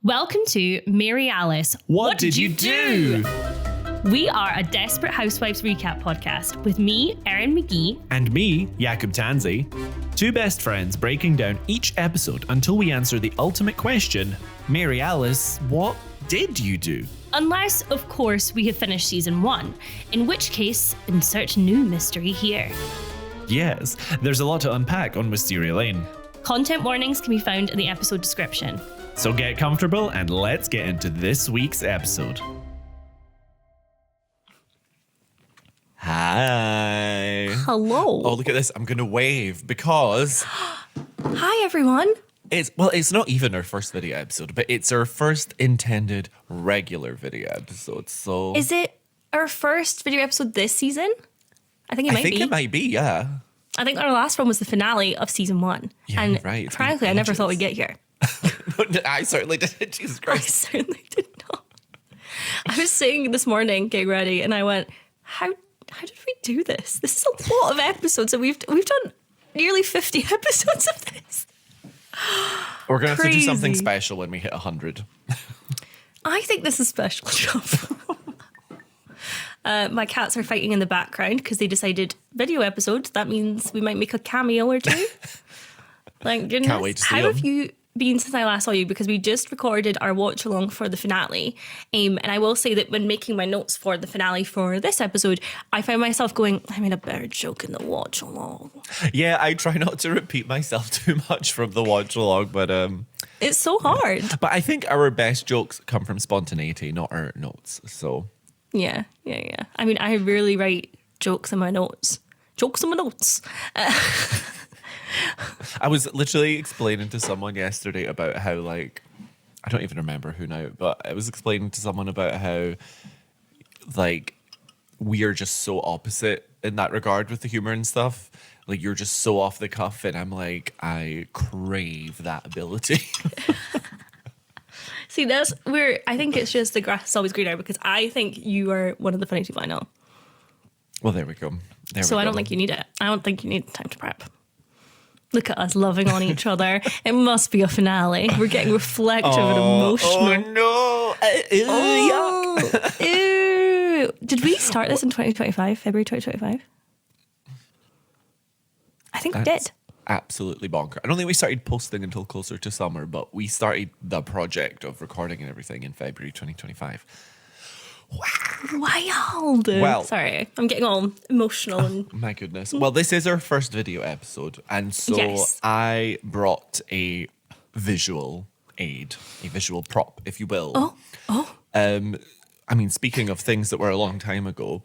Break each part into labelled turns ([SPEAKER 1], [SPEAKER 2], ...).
[SPEAKER 1] Welcome to Mary Alice. What did you do? We are a Desperate Housewives recap podcast with me, Erin McGee.
[SPEAKER 2] And me, Jakub Tanzi. Two best friends breaking down each episode until we answer the ultimate question, Mary Alice, what did you do?
[SPEAKER 1] Unless, of course, we have finished season 1, in which case, insert new mystery here.
[SPEAKER 2] Yes, there's a lot to unpack on Wisteria Lane.
[SPEAKER 1] Content warnings can be found in the episode description.
[SPEAKER 2] So get comfortable and let's get into this week's episode. Hi.
[SPEAKER 1] Hello.
[SPEAKER 2] Oh, look at this. I'm going to wave because
[SPEAKER 1] Hi, everyone.
[SPEAKER 2] it's not even our first video episode, but it's our first intended regular video episode. So
[SPEAKER 1] Is it our first video episode this season? I think it might be.
[SPEAKER 2] it might be, yeah.
[SPEAKER 1] I think our last one was the finale of season 1.
[SPEAKER 2] Yeah,
[SPEAKER 1] and
[SPEAKER 2] right.
[SPEAKER 1] frankly, I never thought we'd get here.
[SPEAKER 2] I certainly didn't. Jesus
[SPEAKER 1] I
[SPEAKER 2] Christ.
[SPEAKER 1] certainly did not. I was saying this morning, getting ready, and I went, how did we do this? This is a lot of episodes, and we've done nearly 50 episodes of this.
[SPEAKER 2] We're going to have to do something
[SPEAKER 1] Crazy.
[SPEAKER 2] special when we hit 100.
[SPEAKER 1] I think this is special stuff. My cats are fighting in the background because they decided video episode. That means we might make a cameo or two. Like, goodness,
[SPEAKER 2] Can't wait to see
[SPEAKER 1] how
[SPEAKER 2] them.
[SPEAKER 1] have you been since I last saw you? Because we just recorded our watch along for the finale. And I will say that when making my notes for the finale for this episode, I found myself going, I made a better joke in the watch along.
[SPEAKER 2] Yeah, I try not to repeat myself too much from the watch along, but
[SPEAKER 1] It's so hard.
[SPEAKER 2] I think our best jokes come from spontaneity, not our notes. So
[SPEAKER 1] Yeah. I mean, I rarely write jokes in my notes.
[SPEAKER 2] I was literally explaining to someone yesterday about how, like, I don't even remember who now, but I was explaining to someone about how, like, we are just so opposite in that regard with the humor and stuff. Like, you're just so off the cuff, and I'm like, I crave that ability.
[SPEAKER 1] See, that's where I think it's just the grass is always greener because I think you are one of the funniest people I know.
[SPEAKER 2] Well, there we go.
[SPEAKER 1] So I don't think you need it. I don't think you need time to prep. Look at us loving on each other. It must be a finale. We're getting reflective and emotional.
[SPEAKER 2] Oh, no.
[SPEAKER 1] Oh, ew. Did we start this in 2025, February 2025? I think we did.
[SPEAKER 2] Absolutely bonker. I don't think we started posting until closer to summer, but we started the project of recording and everything in February 2025.
[SPEAKER 1] Wild.
[SPEAKER 2] Well-
[SPEAKER 1] Sorry, I'm getting all emotional. And
[SPEAKER 2] My goodness. Well, this is our first video episode, and so
[SPEAKER 1] Yes.
[SPEAKER 2] I brought a visual aid, a visual prop, if you will. I mean, speaking of things that were a long time ago,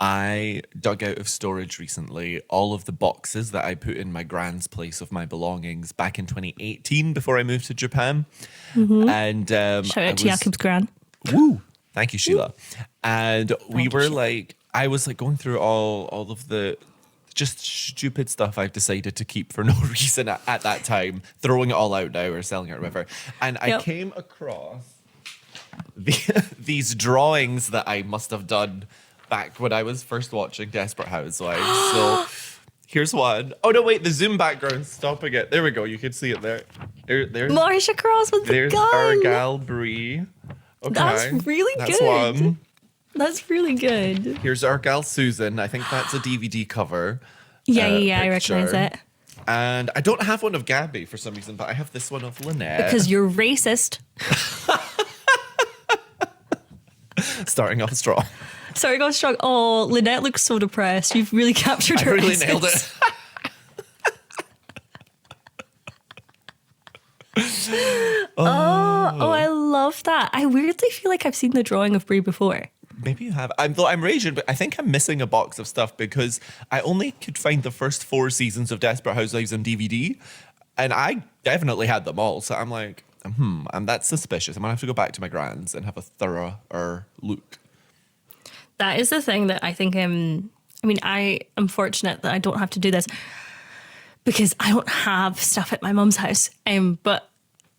[SPEAKER 2] I dug out of storage recently all of the boxes that I put in my grand's place of my belongings back in 2018 before I moved to Japan. And
[SPEAKER 1] shout out to Jakub's gran.
[SPEAKER 2] Woo! Thank you, Sheila. And we
[SPEAKER 1] Thank you,
[SPEAKER 2] were
[SPEAKER 1] Sheila.
[SPEAKER 2] like, I was like going through all of the just stupid stuff I've decided to keep for no reason at that time, throwing it all out now or selling it or whatever. And I
[SPEAKER 1] Yep.
[SPEAKER 2] came across these drawings that I must have done back when I was first watching Desperate Housewives. So here's one. Oh, no, wait, the Zoom background's stopping it. There we go. You can see it there. There's
[SPEAKER 1] Marsha Cross with the
[SPEAKER 2] there's
[SPEAKER 1] gun.
[SPEAKER 2] our gal Brie. Okay.
[SPEAKER 1] That's really
[SPEAKER 2] That's
[SPEAKER 1] good.
[SPEAKER 2] one.
[SPEAKER 1] That's really good.
[SPEAKER 2] Here's our gal Susan. I think that's a DVD cover.
[SPEAKER 1] Yeah, I
[SPEAKER 2] picture.
[SPEAKER 1] recognize it.
[SPEAKER 2] And I don't have one of Gaby for some reason, but I have this one of Lynette.
[SPEAKER 1] Because you're racist.
[SPEAKER 2] Starting off strong.
[SPEAKER 1] Sorry, got strong. Oh, Lynette looks so depressed. You've really captured
[SPEAKER 2] I
[SPEAKER 1] her.
[SPEAKER 2] really
[SPEAKER 1] essence.
[SPEAKER 2] nailed it.
[SPEAKER 1] Oh, I love that. I weirdly feel like I've seen the drawing of Brie before.
[SPEAKER 2] Maybe you have. I'm raging, but I think I'm missing a box of stuff because I only could find the first 4 seasons of Desperate Housewives on DVD, and I definitely had them all. So I'm like, and that's suspicious. I'm gonna have to go back to my grand's and have a thorougher look.
[SPEAKER 1] That is the thing that I think I am fortunate that I don't have to do this because I don't have stuff at my mum's house. But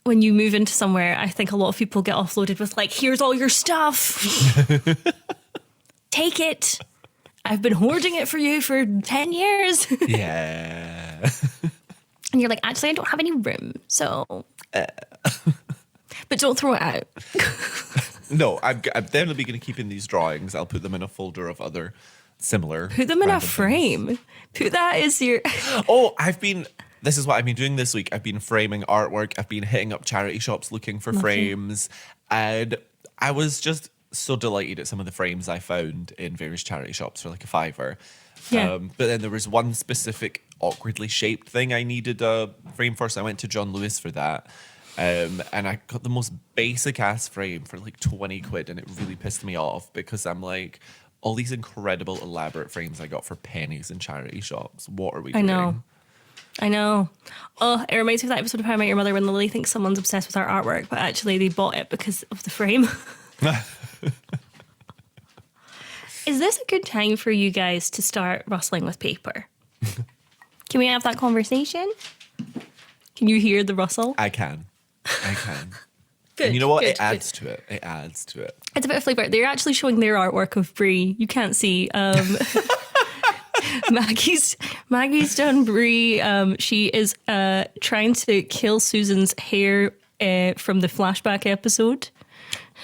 [SPEAKER 1] when you move into somewhere, I think a lot of people get offloaded with like, here's all your stuff. Take it. I've been hoarding it for you for 10 years.
[SPEAKER 2] Yeah.
[SPEAKER 1] And you're like, actually, I don't have any room. So But don't throw it out.
[SPEAKER 2] No, I'm definitely going to keep in these drawings. I'll put them in a folder of other similar.
[SPEAKER 1] Put them in a
[SPEAKER 2] random
[SPEAKER 1] frame.
[SPEAKER 2] things.
[SPEAKER 1] Put that as your...
[SPEAKER 2] Oh, this is what I've been doing this week. I've been framing artwork. I've been hitting up charity shops looking for frames. And I was just so delighted at some of the frames I found in various charity shops for like a $5.
[SPEAKER 1] Yeah.
[SPEAKER 2] But then there was one specific awkwardly shaped thing I needed a frame for. So I went to John Lewis for that. And I got the most basic ass frame for like 20 quid, and it really pissed me off because I'm like, all these incredible elaborate frames I got for pennies in charity shops. What are we doing?
[SPEAKER 1] I know. Oh, it reminds me of that episode of How I Met Your Mother when Lily thinks someone's obsessed with our artwork, but actually they bought it because of the frame. Is this a good time for you guys to start rustling with paper? Can we have that conversation? Can you hear the rustle?
[SPEAKER 2] I can.
[SPEAKER 1] Good.
[SPEAKER 2] And you know what?
[SPEAKER 1] Good,
[SPEAKER 2] It adds to it. It adds to it.
[SPEAKER 1] It's a bit of flavour. They're actually showing their artwork of Brie. You can't see. Maggie's done Brie. She is trying to kill Susan's hair from the flashback episode.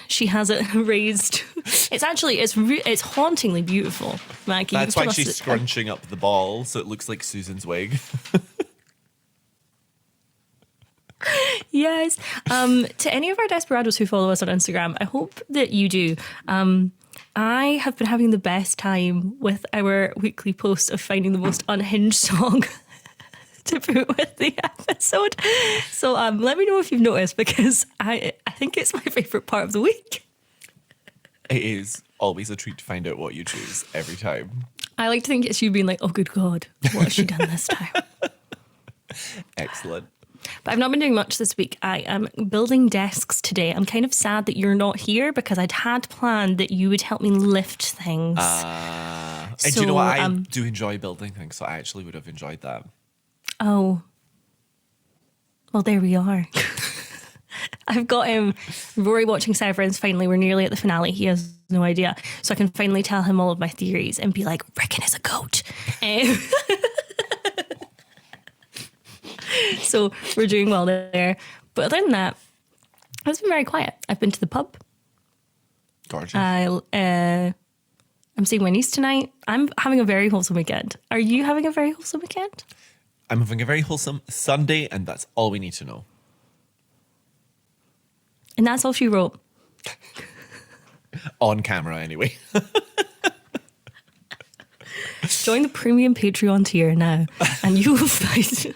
[SPEAKER 1] She has it raised. It's hauntingly beautiful, Maggie.
[SPEAKER 2] That's why she's scrunching up the ball so it looks like Susan's wig.
[SPEAKER 1] Yes. To any of our desperados who follow us on Instagram, I hope that you do. I have been having the best time with our weekly post of finding the most unhinged song to put with the episode. So let me know if you've noticed, because I think it's my favourite part of the week.
[SPEAKER 2] It is always a treat to find out what you choose every time.
[SPEAKER 1] I like to think it's you being like, oh, good God, what has she done this time?
[SPEAKER 2] Excellent.
[SPEAKER 1] But I've not been doing much this week. I am building desks today. I'm kind of sad that you're not here because I'd had planned that you would help me lift things.
[SPEAKER 2] And do you know what? I do enjoy building things, so I actually would have enjoyed that.
[SPEAKER 1] Oh. Well, there we are. I've got Rory watching Severance. Finally, we're nearly at the finale. He has no idea. So I can finally tell him all of my theories and be like, Rickon is a goat. So we're doing well there. But other than that, it's been very quiet. I've been to the pub.
[SPEAKER 2] Gorgeous.
[SPEAKER 1] I'm seeing my niece tonight. I'm having a very wholesome weekend. Are you having a very wholesome weekend?
[SPEAKER 2] I'm having a very wholesome Sunday, and that's all we need to know.
[SPEAKER 1] And that's all she wrote.
[SPEAKER 2] On camera, anyway.
[SPEAKER 1] Join the premium Patreon tier now, and you will find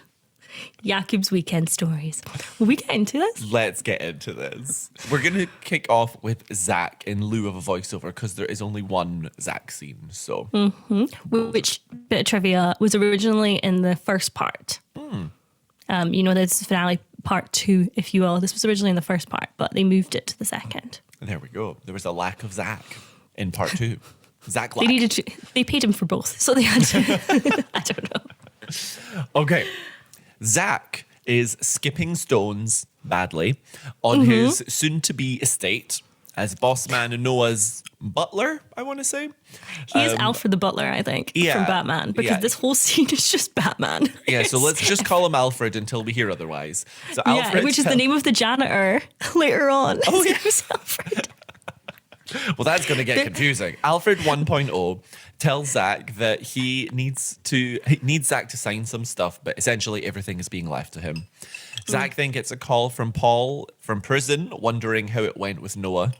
[SPEAKER 1] Jakub's weekend stories. Will we get into this?
[SPEAKER 2] Let's get into this. We're going to kick off with Zach in lieu of a voiceover because there is only one Zach scene. So,
[SPEAKER 1] Which bit of trivia was originally in the first part. This is finale part 2, if you will. This was originally in the first part, but they moved it to the second.
[SPEAKER 2] There we go. There was a lack of Zach in part 2. Zach lack.
[SPEAKER 1] They paid him for both, so they had to. I don't know.
[SPEAKER 2] Okay. Zach is skipping stones badly on his soon-to-be estate as Boss Man Noah's butler, I want to say.
[SPEAKER 1] He is Alfred the Butler, I think, from Batman, because this whole scene is just Batman.
[SPEAKER 2] Yeah, so let's just call him Alfred until we hear otherwise. So Alfred,
[SPEAKER 1] which is the name of the janitor later on.
[SPEAKER 2] Oh,
[SPEAKER 1] His
[SPEAKER 2] yeah.
[SPEAKER 1] name is Alfred.
[SPEAKER 2] Well, that's going to get confusing. Alfred 1.0 tells Zach that he needs Zach to sign some stuff, but essentially everything is being left to him. Zach then gets a call from Paul from prison, wondering how it went with Noah.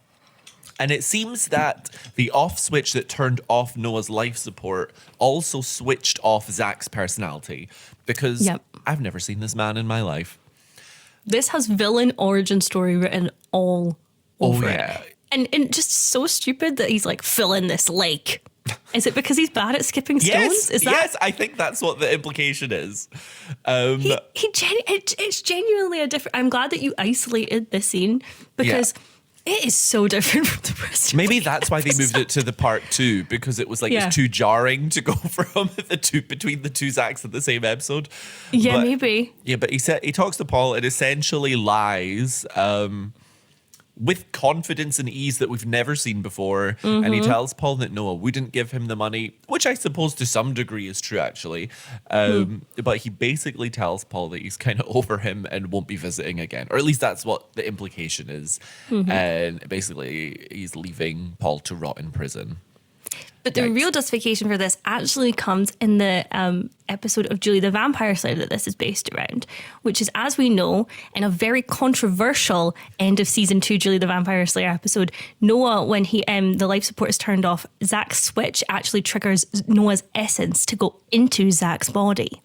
[SPEAKER 2] And it seems that the off switch that turned off Noah's life support also switched off Zach's personality, because I've never seen this man in my life.
[SPEAKER 1] This has villain origin story written all over it. And just so stupid that he's like, fill in this lake. Is it because he's bad at skipping stones?
[SPEAKER 2] Yes, I think that's what the implication is.
[SPEAKER 1] It's genuinely a different... I'm glad that you isolated this scene, because it is so different from the rest of
[SPEAKER 2] Maybe that's why they moved it to the part 2, because it was like it's too jarring to go from between the two Zachs in the same episode.
[SPEAKER 1] Yeah, maybe.
[SPEAKER 2] Yeah, but he talks to Paul and essentially lies with confidence and ease that we've never seen before. And he tells Paul that Noah wouldn't give him the money, which I suppose to some degree is true, actually. But he basically tells Paul that he's kind of over him and won't be visiting again. Or at least that's what the implication is. And basically, he's leaving Paul to rot in prison.
[SPEAKER 1] But the real justification for this actually comes in the episode of Julie the Vampire Slayer that this is based around, which is, as we know, in a very controversial end of season 2 Julie the Vampire Slayer episode, Noah, when the life support is turned off, Zach's switch actually triggers Noah's essence to go into Zach's body.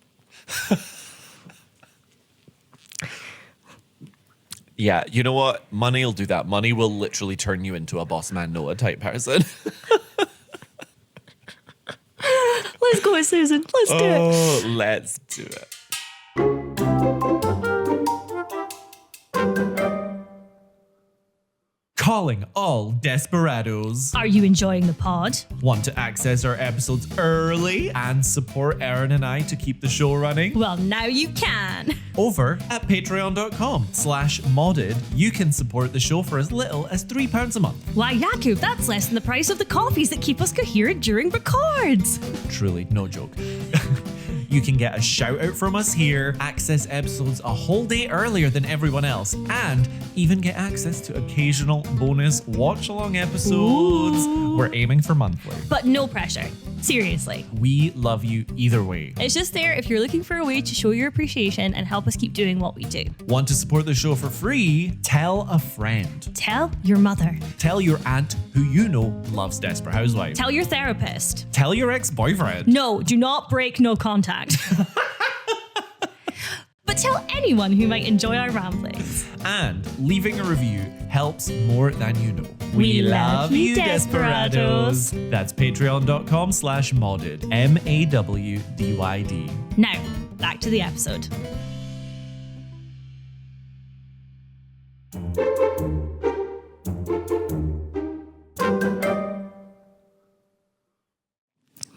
[SPEAKER 2] Yeah, you know what? Money will do that. Money will literally turn you into a Boss Man Noah type person.
[SPEAKER 1] Let's go with Susan. Let's do it.
[SPEAKER 2] Oh, let's do it. Calling all desperados.
[SPEAKER 1] Are you enjoying the pod?
[SPEAKER 2] Want to access our episodes early and support Erin and I to keep the show running?
[SPEAKER 1] Well, now you can.
[SPEAKER 2] Over at patreon.com/modded, you can support the show for as little as £3 a month.
[SPEAKER 1] Why, Jakub, that's less than the price of the coffees that keep us coherent during records.
[SPEAKER 2] Truly, no joke. You can get a shout out from us here, access episodes a whole day earlier than everyone else, and even get access to occasional bonus watch along episodes.
[SPEAKER 1] Ooh.
[SPEAKER 2] We're aiming for monthly.
[SPEAKER 1] But no pressure. Seriously.
[SPEAKER 2] We love you either way.
[SPEAKER 1] It's just there if you're looking for a way to show your appreciation and help us keep doing what we do.
[SPEAKER 2] Want to support the show for free? Tell a friend.
[SPEAKER 1] Tell your mother.
[SPEAKER 2] Tell your aunt who you know loves Desperate Housewives.
[SPEAKER 1] Tell your therapist.
[SPEAKER 2] Tell your ex-boyfriend.
[SPEAKER 1] No, do not break no contact. But tell anyone who might enjoy our ramblings.
[SPEAKER 2] And leaving a review helps more than you know.
[SPEAKER 1] We love you, desperados.
[SPEAKER 2] That's patreon.com/modded. MAWDYD.
[SPEAKER 1] Now, back to the episode.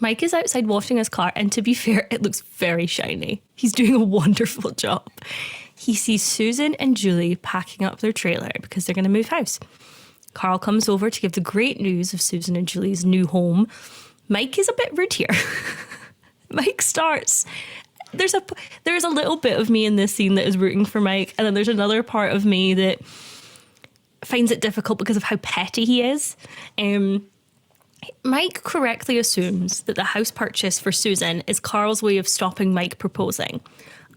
[SPEAKER 1] Mike is outside washing his car, and to be fair, it looks very shiny. He's doing a wonderful job. He sees Susan and Julie packing up their trailer because they're going to move house. Karl comes over to give the great news of Susan and Julie's new home. Mike is a bit rude here. Mike starts. There's a little bit of me in this scene that is rooting for Mike, and then there's another part of me that finds it difficult because of how petty he is. Mike correctly assumes that the house purchase for Susan is Karl's way of stopping Mike proposing.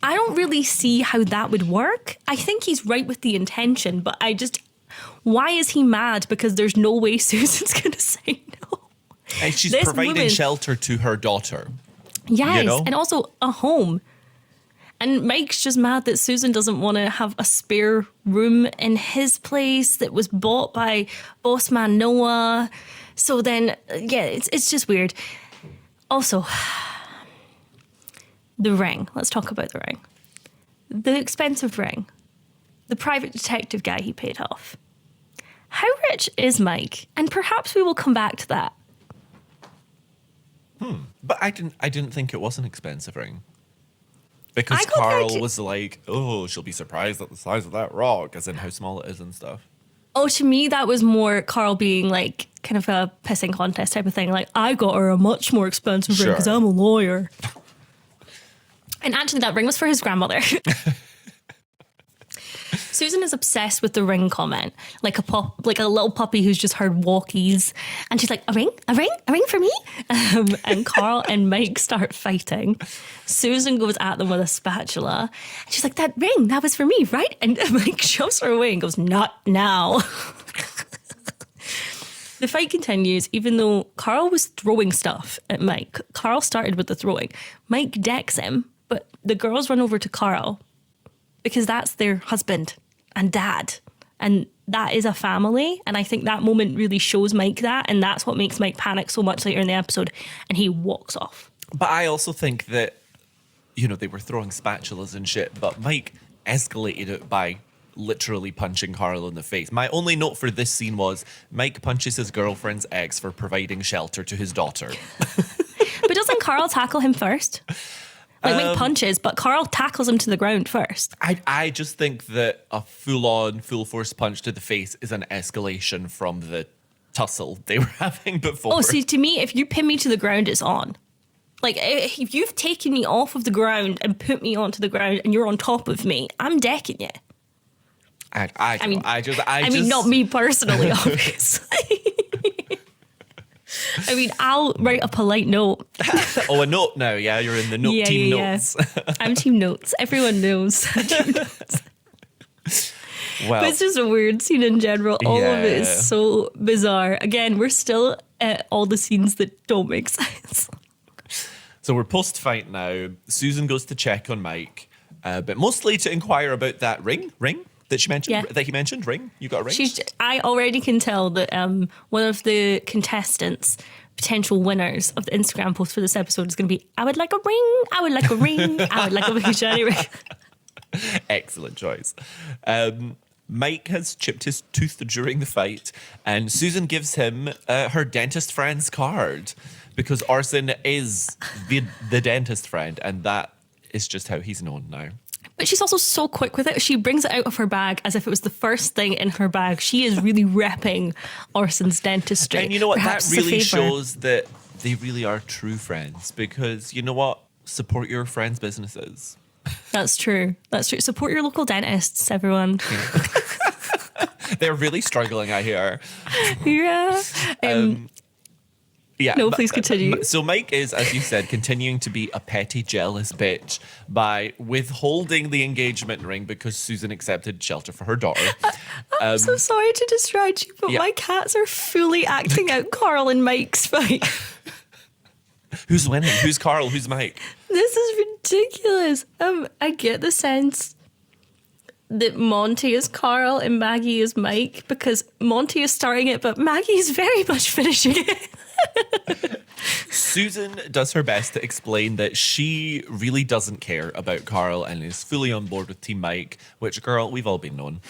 [SPEAKER 1] I don't really see how that would work. I think he's right with the intention, but why is he mad? Because there's no way Susan's going to say no.
[SPEAKER 2] And she's providing shelter to her daughter.
[SPEAKER 1] Yes,
[SPEAKER 2] you know?
[SPEAKER 1] And also a home. And Mike's just mad that Susan doesn't want to have a spare room in his place that was bought by Boss Man Noah. So then, yeah, it's just weird. Also, the ring. Let's talk about the ring. The expensive ring. The private detective guy he paid off. How rich is Mike? And perhaps we will come back to that.
[SPEAKER 2] But I didn't think it was an expensive ring. Because Karl was like, oh, she'll be surprised at the size of that rock, as in how small it is and stuff.
[SPEAKER 1] Oh, to me, that was more Karl being like kind of a pissing contest type of thing. Like, I got her a much more expensive ring because I'm a lawyer. And actually, that ring was for his grandmother. Susan is obsessed with the ring comment, like a little puppy who's just heard walkies, and she's like, a ring for me. And Karl and Mike start fighting. Susan goes at them with a spatula, and she's like, that ring, that was for me, right? And Mike shoves her away and goes, not now. The fight continues, even though Karl was throwing stuff at Mike. Karl started with the throwing. Mike decks him, but the girls run over to Karl because that's their husband and dad. And that is a family. And I think that moment really shows Mike that. And that's what makes Mike panic so much later in the episode. And he walks off.
[SPEAKER 2] But I also think that, you know, they were throwing spatulas and shit, but Mike escalated it by literally punching Karl in the face. My only note for this scene was Mike punches his girlfriend's ex for providing shelter to his daughter.
[SPEAKER 1] But doesn't Karl tackle him first? Like Mike punches, but Karl tackles him to the ground first.
[SPEAKER 2] I just think that a full-on, full-force punch to the face is an escalation from the tussle they were having before.
[SPEAKER 1] Oh, see, to me, if you pin me to the ground, it's on. Like, if you've taken me off of the ground and put me onto the ground and you're on top of me, I'm decking you.
[SPEAKER 2] I mean,
[SPEAKER 1] not me personally, obviously. I mean, I'll write a polite note.
[SPEAKER 2] Oh, a note now, yeah? You're in the team notes.
[SPEAKER 1] I'm team notes. Everyone knows. Team notes.
[SPEAKER 2] Well,
[SPEAKER 1] but it's just a weird scene in general. All of it is so bizarre. Again, we're still at all the scenes that don't make sense.
[SPEAKER 2] So we're post-fight now. Susan goes to check on Mike, but mostly to inquire about that ring that she mentioned, that he mentioned. Ring? You got a ring?
[SPEAKER 1] I already can tell that one of the contestants, potential winners of the Instagram post for this episode is going to be, I would like a ring, I would like a ring, I would like a big shiny ring.
[SPEAKER 2] Excellent choice. Mike has chipped his tooth during the fight, and Susan gives him her dentist friend's card because Orson is the dentist friend, and that is just how he's known now.
[SPEAKER 1] But she's also so quick with it. She brings it out of her bag as if it was the first thing in her bag. She is really repping Orson's dentistry.
[SPEAKER 2] And you know what? That really shows that they really are true friends, because you know what? Support your friends' businesses. That's true. Support your local dentists, everyone. They're really struggling, I hear.
[SPEAKER 1] Yeah.
[SPEAKER 2] Yeah.
[SPEAKER 1] No, please continue.
[SPEAKER 2] So Mike is, as you said, continuing to be a petty, jealous bitch by withholding the engagement ring because Susan accepted shelter for her daughter.
[SPEAKER 1] I'm so sorry to distract you, but my cats are fully acting out Karl and Mike's fight.
[SPEAKER 2] Who's winning? Who's Karl? Who's Mike?
[SPEAKER 1] This is ridiculous. I get the sense that Monty is Karl and Maggie is Mike, because Monty is starting it, but Maggie is very much finishing it.
[SPEAKER 2] Susan does her best to explain that she really doesn't care about Karl and is fully on board with Team Mike, which, girl, we've all been known.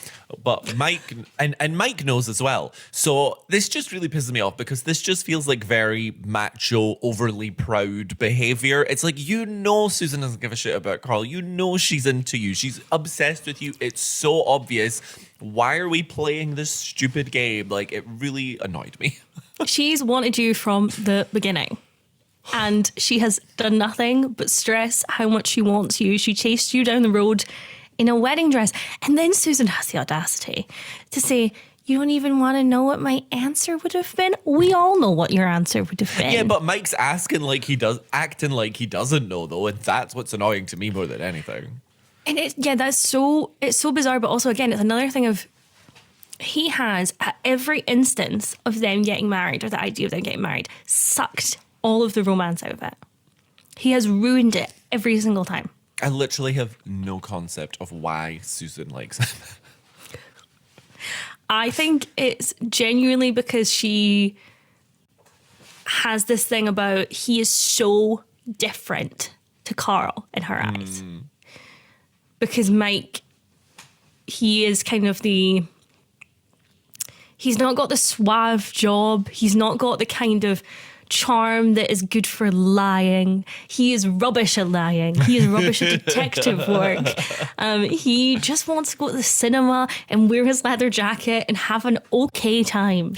[SPEAKER 2] But Mike, and Mike knows as well. So this just really pisses me off, because this just feels like very macho, overly proud behavior. It's like, you know Susan doesn't give a shit about Karl. You know she's into you. She's obsessed with you. It's so obvious. Why are we playing this stupid game? Like, it really annoyed me.
[SPEAKER 1] She's wanted you from the beginning, and she has done nothing but stress how much she wants you. She chased you down the road in a wedding dress, and then Susan has the audacity to say, you don't even want to know what my answer would have been? We all know what your answer would have been.
[SPEAKER 2] Yeah, but Mike's acting like he doesn't know, though, and that's what's annoying to me more than anything.
[SPEAKER 1] And it's so bizarre, but also, again, it's another thing of, he has, at every instance of them getting married, or the idea of them getting married, sucked all of the romance out of it. He has ruined it every single time.
[SPEAKER 2] I literally have no concept of why Susan likes him.
[SPEAKER 1] I think it's genuinely because she has this thing about, he is so different to Karl in her eyes. Because Mike, he is kind of he's not got the suave job. He's not got the kind of charm that is good for lying. He is rubbish at lying. He is rubbish at detective work. He just wants to go to the cinema and wear his leather jacket and have an okay time.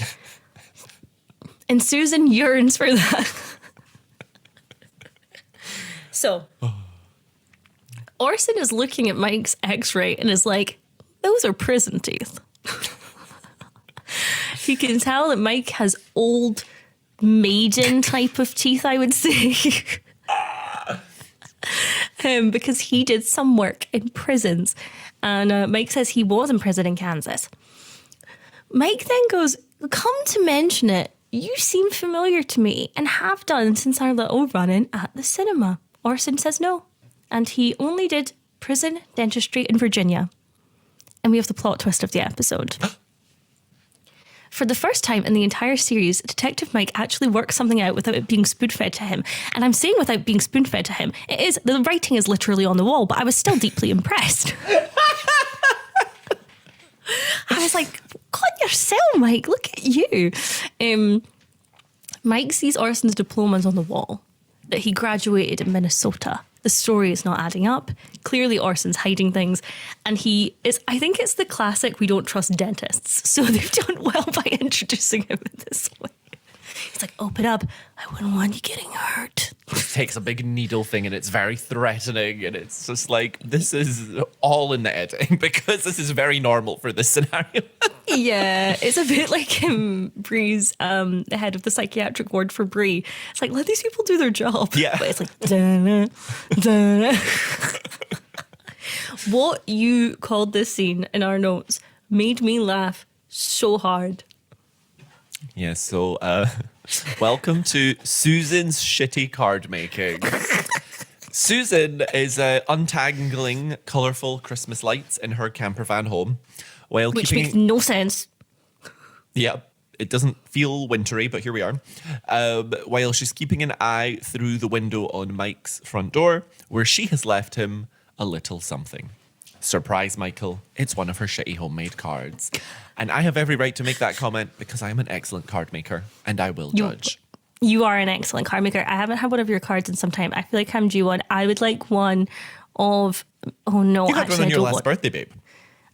[SPEAKER 1] And Susan yearns for that. So, Orson is looking at Mike's x-ray and is like, those are prison teeth. He can tell that Mike has old maiden type of teeth, I would say. Because he did some work in prisons. And Mike says he was in prison in Kansas. Mike then goes, come to mention it, you seem familiar to me and have done since our little run-in at the cinema. Orson says no. And he only did prison dentistry in Virginia. And we have the plot twist of the episode. For the first time in the entire series, Detective Mike actually works something out without it being spoon-fed to him. And I'm saying without being spoon-fed to him. The writing is literally on the wall, but I was still deeply impressed. I was like, God, your cell, Mike, look at you. Mike sees Orson's diplomas on the wall, that he graduated in Minnesota The story is not adding up. Clearly Orson's hiding things. And I think it's the classic, we don't trust dentists. So they've done well by introducing him in this way. He's like, open up. I wouldn't want you getting hurt.
[SPEAKER 2] He takes a big needle thing and it's very threatening. And it's just like, this is all in the editing because this is very normal for this scenario.
[SPEAKER 1] Yeah, it's a bit like Bree's, the head of the psychiatric ward for Bree. It's like, let these people do their job.
[SPEAKER 2] Yeah.
[SPEAKER 1] But it's like, da-na, da-na. What you called this scene in our notes made me laugh so hard.
[SPEAKER 2] Yeah, so welcome to Susan's shitty card making. Susan is untangling colourful Christmas lights in her camper van home.
[SPEAKER 1] Which makes no sense.
[SPEAKER 2] Yeah, it doesn't feel wintry, but here we are. While she's keeping an eye through the window on Mike's front door, where she has left him a little something. Surprise, Michael. It's one of her shitty homemade cards. And I have every right to make that comment because I'm an excellent card maker and I will judge.
[SPEAKER 1] You are an excellent card maker. I haven't had one of your cards in some time. I feel like I'm due one. I would like one of... Oh, no.
[SPEAKER 2] You had one on your last birthday, babe.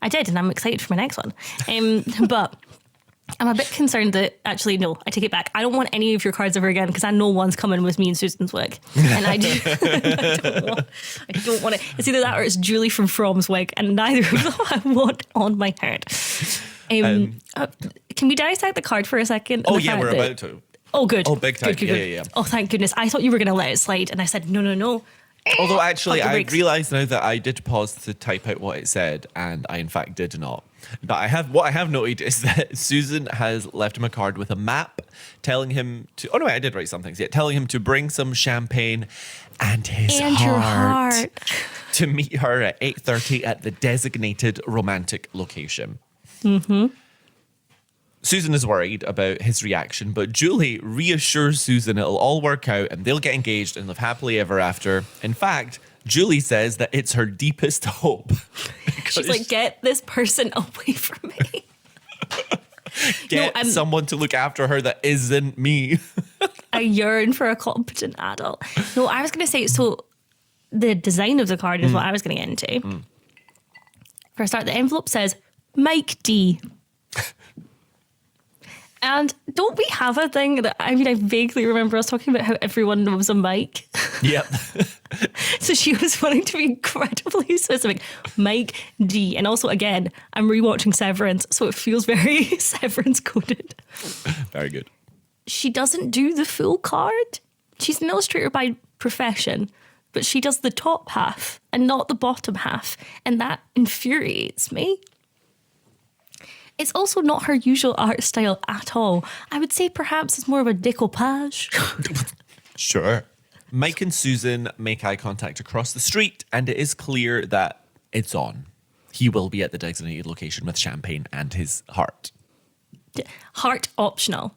[SPEAKER 1] I did, and I'm excited for my next one. But I'm a bit concerned that, actually, no, I take it back. I don't want any of your cards ever again because I know one's coming with me and Susan's wig. And I don't want it. It's either that or it's Julie from From's wig, and neither of them I want on my head. Can we dissect the card for a second?
[SPEAKER 2] Oh, yeah, we're about to.
[SPEAKER 1] Oh, good.
[SPEAKER 2] Oh, big time.
[SPEAKER 1] Good.
[SPEAKER 2] Yeah.
[SPEAKER 1] Oh, thank goodness. I thought you were going to let it slide, and I said, no.
[SPEAKER 2] Although actually, I realise now that I did pause to type out what it said, and I in fact did not. But what I have noted is that Susan has left him a card with a map telling him to. Oh no, I did write some things. Yeah, telling him to bring some champagne and his
[SPEAKER 1] and
[SPEAKER 2] heart,
[SPEAKER 1] your heart
[SPEAKER 2] to meet her at 8:30 at the designated romantic location.
[SPEAKER 1] Mm-hmm.
[SPEAKER 2] Susan is worried about his reaction, but Julie reassures Susan it'll all work out and they'll get engaged and live happily ever after. In fact, Julie says that it's her deepest hope.
[SPEAKER 1] She's like, get this person away from me.
[SPEAKER 2] Get someone to look after her that isn't me.
[SPEAKER 1] I yearn for a competent adult. No, I was going to say, so the design of the card is what I was going to get into. For a start, the envelope says, Mike D. And don't we have a thing that, I vaguely remember us talking about how everyone knows a Mike.
[SPEAKER 2] Yep.
[SPEAKER 1] So she was wanting to be incredibly specific. Mike D. And also, again, I'm rewatching Severance, so it feels very Severance coded.
[SPEAKER 2] Very good.
[SPEAKER 1] She doesn't do the full card. She's an illustrator by profession, but she does the top half and not the bottom half. And that infuriates me. It's also not her usual art style at all. I would say perhaps it's more of a decoupage.
[SPEAKER 2] Sure. Mike and Susan make eye contact across the street, and it is clear that it's on. He will be at the designated location with champagne and his heart.
[SPEAKER 1] Heart optional.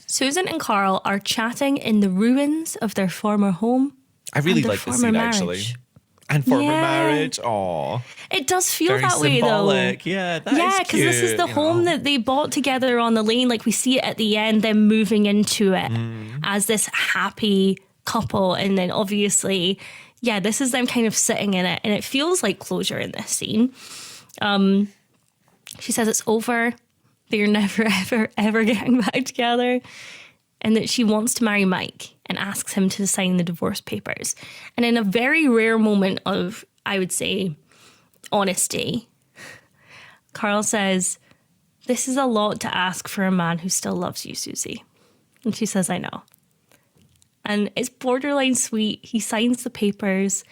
[SPEAKER 1] Susan and Karl are chatting in the ruins of their former home.
[SPEAKER 2] I really like this scene,
[SPEAKER 1] marriage.
[SPEAKER 2] Actually. And former marriage, aw.
[SPEAKER 1] It does feel
[SPEAKER 2] very
[SPEAKER 1] that
[SPEAKER 2] symbolic.
[SPEAKER 1] way, though.
[SPEAKER 2] Yeah, that is cute.
[SPEAKER 1] Yeah, because this is the home that they bought together on the lane. Like, we see it at the end, them moving into it as this happy couple. And then, obviously, this is them kind of sitting in it. And it feels like closure in this scene. She says it's over. They're never, ever, ever getting back together. And that she wants to marry Mike and asks him to sign the divorce papers. And in a very rare moment of, I would say, honesty, Karl says, this is a lot to ask for a man who still loves you, Susie. And she says, I know. And it's borderline sweet. He signs the papers.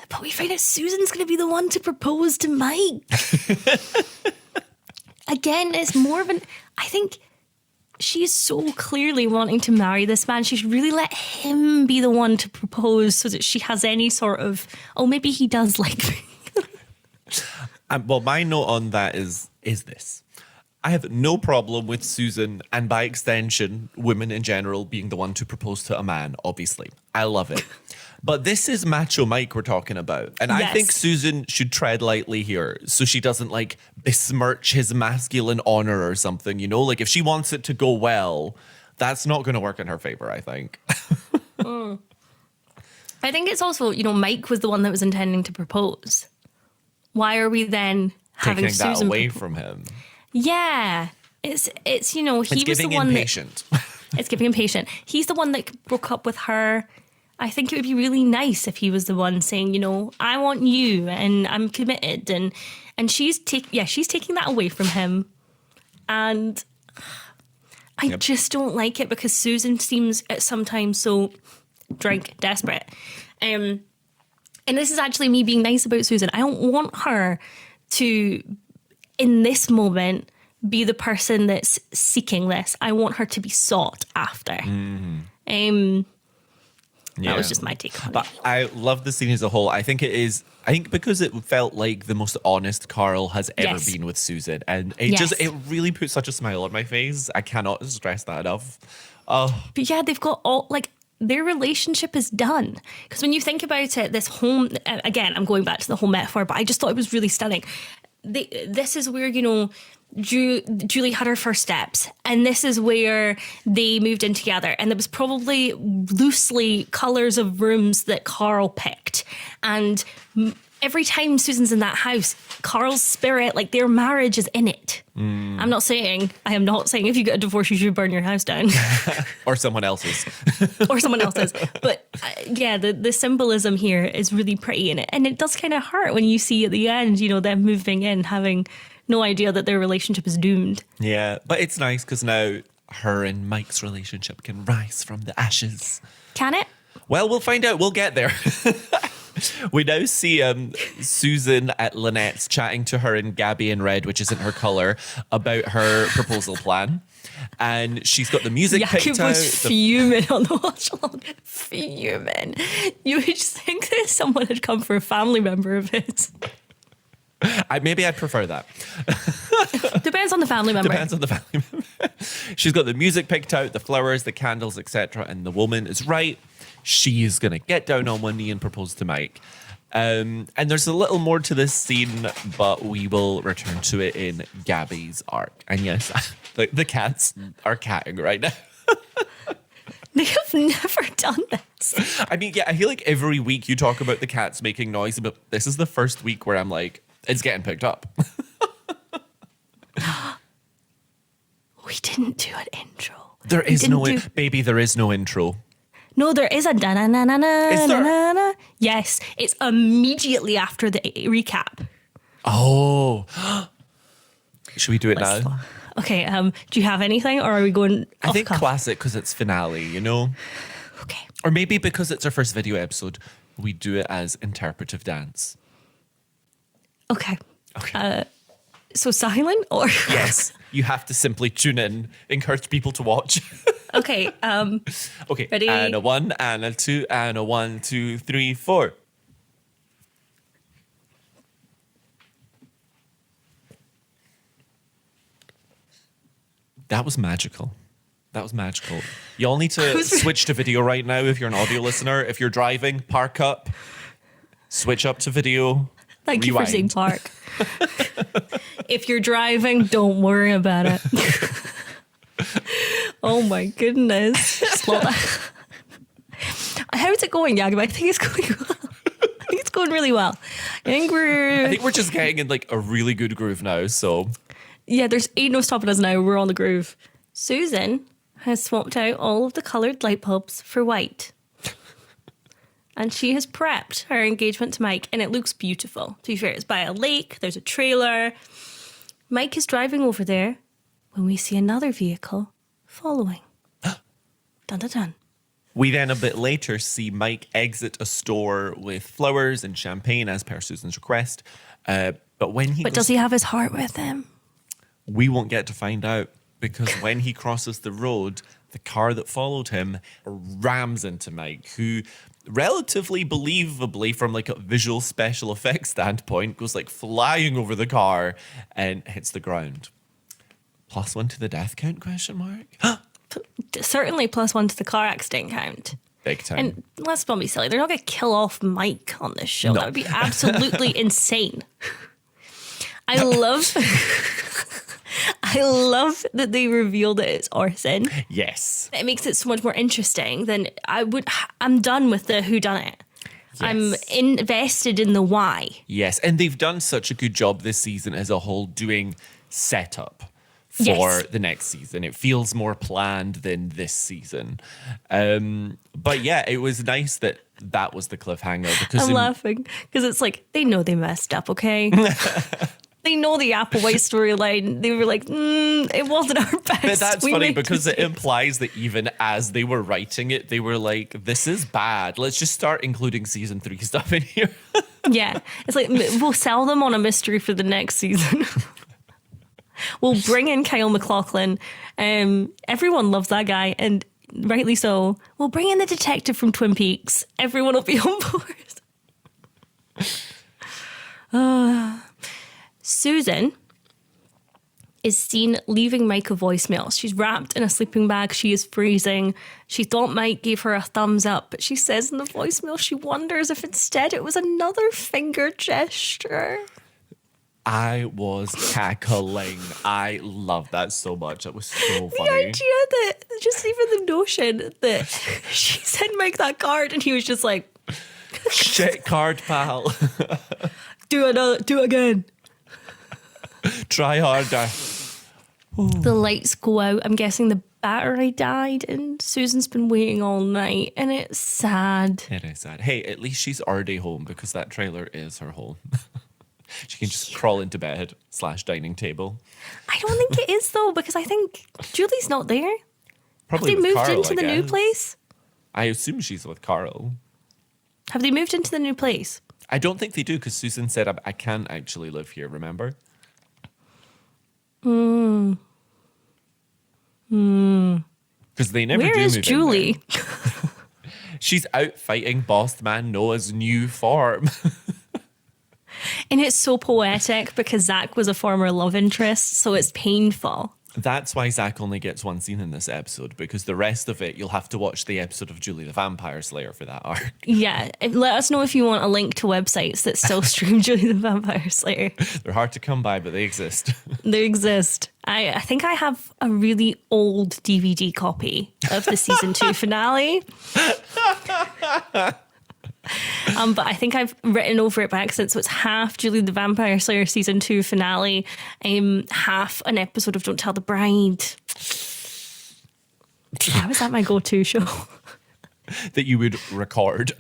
[SPEAKER 1] But we find out Susan's going to be the one to propose to Mike. Again, it's more of I think she's so clearly wanting to marry this man. She should really let him be the one to propose so that she has any sort of, maybe he does like me.
[SPEAKER 2] Well, my note on that is this. I have no problem with Susan and by extension, women in general being the one to propose to a man, obviously. I love it. But this is Macho Mike we're talking about. And I think Susan should tread lightly here so she doesn't besmirch his masculine honor or something, Like if she wants it to go well, that's not going to work in her favor, I think.
[SPEAKER 1] I think it's also, Mike was the one that was intending to propose. Why are we then having
[SPEAKER 2] Taking that
[SPEAKER 1] Susan
[SPEAKER 2] away from him?
[SPEAKER 1] Yeah. It's he was the one
[SPEAKER 2] impatient.
[SPEAKER 1] It's giving impatient. He's the one that broke up with her. I think it would be really nice if he was the one saying, I want you and I'm committed, and she's taking that away from him. And I just don't like it because Susan seems at sometimes so desperate. And this is actually me being nice about Susan. I don't want her to, in this moment, be the person that's seeking this. I want her to be sought after. That was just my take on it.
[SPEAKER 2] I love the scene as a whole. I think because it felt like the most honest Karl has ever been with Susan. And it really put such a smile on my face. I cannot stress that enough.
[SPEAKER 1] But yeah, they've got their relationship is done. Because when you think about it, this home, again, I'm going back to the whole metaphor, but I just thought it was really stunning. This is where, Julie had her first steps, and this is where they moved in together, and there was probably loosely colours of rooms that Karl picked, and every time Susan's in that house, Karl's spirit, like their marriage is in it. I am not saying if you get a divorce you should burn your house down.
[SPEAKER 2] Or someone else's. But the symbolism here is really pretty in it, and it does kind of hurt when you see at the end, them moving in, having no idea that their relationship is doomed. Yeah, but it's nice because now her and Mike's relationship can rise from the ashes.
[SPEAKER 1] Can it?
[SPEAKER 2] Well, we'll find out. We'll get there. We now see Susan at Lynette's chatting to her in Gaby in red, which isn't her colour, about her proposal plan. And she's got the music picked out.
[SPEAKER 1] Jakub was fuming on the watch along. Fuming. You would just think that someone had come for a family member of his.
[SPEAKER 2] Maybe I'd prefer that.
[SPEAKER 1] Depends on the family member.
[SPEAKER 2] She's got the music picked out, the flowers, the candles, etc. And the woman is right. She is going to get down on one knee and propose to Mike. And there's a little more to this scene, but we will return to it in Gaby's arc. And yes, the cats are catting right now.
[SPEAKER 1] They have never done this.
[SPEAKER 2] I mean, I feel like every week you talk about the cats making noise, but this is the first week where I'm like, it's getting picked up.
[SPEAKER 1] We didn't do an intro.
[SPEAKER 2] There is no intro.
[SPEAKER 1] No, there is a da-na-na-na-na.
[SPEAKER 2] Is there?
[SPEAKER 1] Na-na-na. Yes, it's immediately after the recap.
[SPEAKER 2] Oh. Should we do it now?
[SPEAKER 1] Okay, do you have anything, or are we going
[SPEAKER 2] I think cuff? Classic, because it's finale,
[SPEAKER 1] Okay.
[SPEAKER 2] Or maybe because it's our first video episode, we do it as interpretive dance.
[SPEAKER 1] Okay. So silent, or?
[SPEAKER 2] Yes, you have to simply tune in, encourage people to watch.
[SPEAKER 1] Okay.
[SPEAKER 2] Okay,
[SPEAKER 1] ready?
[SPEAKER 2] And a 1, and a 2, and a 1, 2, 3, 4. That was magical. You all need to switch to video right now if you're an audio listener. If you're driving, park up, switch up to video.
[SPEAKER 1] Thank
[SPEAKER 2] rewind.
[SPEAKER 1] you for saying park. If you're driving, don't worry about it. Oh my goodness. How's it going, Jakub? I think it's going well. I think it's going really well. I think we're
[SPEAKER 2] just getting in like a really good groove now, so.
[SPEAKER 1] Yeah, ain't no stopping us now. We're on the groove. Susan has swapped out all of the coloured light bulbs for white. And she has prepped her engagement to Mike, and it looks beautiful. To be fair, it's by a lake, there's a trailer. Mike is driving over there when we see another vehicle following. Dun dun dun.
[SPEAKER 2] We then a bit later see Mike exit a store with flowers and champagne as per Susan's request. But does he
[SPEAKER 1] have his heart with him?
[SPEAKER 2] We won't get to find out, because when he crosses the road, the car that followed him rams into Mike, who relatively believably, from like a visual special effects standpoint, goes like flying over the car and hits the ground. +1 to the death count, ?
[SPEAKER 1] Certainly +1 to the car accident count.
[SPEAKER 2] Big time.
[SPEAKER 1] And let's not be silly. They're not going to kill off Mike on this show.
[SPEAKER 2] No.
[SPEAKER 1] That would be absolutely insane. I I love that they reveal that it's arson.
[SPEAKER 2] Yes.
[SPEAKER 1] It makes it so much more interesting than I'm done with the whodunit. Yes. I'm invested in the why.
[SPEAKER 2] Yes, and they've done such a good job this season as a whole doing setup for the next season. It feels more planned than this season. But yeah, it was nice that was the cliffhanger. Because
[SPEAKER 1] I'm laughing because it's like, they know they messed up, okay? They know the Applewhite storyline. They were like, it wasn't our best.
[SPEAKER 2] But that's funny because it implies that even as they were writing it, they were like, this is bad. Let's just start including season 3 stuff in here.
[SPEAKER 1] Yeah. It's like, we'll sell them on a mystery for the next season. We'll bring in Kyle MacLachlan. Everyone loves that guy, and rightly so. We'll bring in the detective from Twin Peaks. Everyone will be on board. Susan is seen leaving Mike a voicemail. She's wrapped in a sleeping bag. She is freezing. She thought Mike gave her a thumbs up, but she says in the voicemail she wonders if instead it was another finger gesture.
[SPEAKER 2] I was cackling. I love that so much. It was so funny.
[SPEAKER 1] The idea that, just even the notion that she sent Mike that card and he was just like,
[SPEAKER 2] shit card, pal.
[SPEAKER 1] Do again.
[SPEAKER 2] Try harder.
[SPEAKER 1] The lights go out. I'm guessing the battery died and Susan's been waiting all night and it's sad.
[SPEAKER 2] It is sad. Hey, at least she's already home because that trailer is her home. She can just crawl into bed / dining table.
[SPEAKER 1] I don't think it is though, because I think Julie's not there.
[SPEAKER 2] Probably
[SPEAKER 1] Have they moved
[SPEAKER 2] Karl,
[SPEAKER 1] into the new place?
[SPEAKER 2] I assume she's with Karl.
[SPEAKER 1] Have they moved into the new place?
[SPEAKER 2] I don't think they do because Susan said I can't actually live here, remember? Because they never do
[SPEAKER 1] Where is
[SPEAKER 2] move
[SPEAKER 1] Julie?
[SPEAKER 2] in there. She's out fighting Boss Man Noah's new form.
[SPEAKER 1] And it's so poetic because Zach was a former love interest, so it's painful.
[SPEAKER 2] That's why Zach only gets one scene in this episode, because the rest of it, you'll have to watch the episode of Julie the Vampire Slayer for that arc.
[SPEAKER 1] Yeah, let us know if you want a link to websites that still stream Julie the Vampire Slayer.
[SPEAKER 2] They're hard to come by, but they exist.
[SPEAKER 1] They exist. I think I have a really old DVD copy of the season 2 finale. But I think I've written over it by accident, so it's half Julie the Vampire Slayer season 2 finale, half an episode of Don't Tell the Bride. How is that my go-to show?
[SPEAKER 2] That you would record.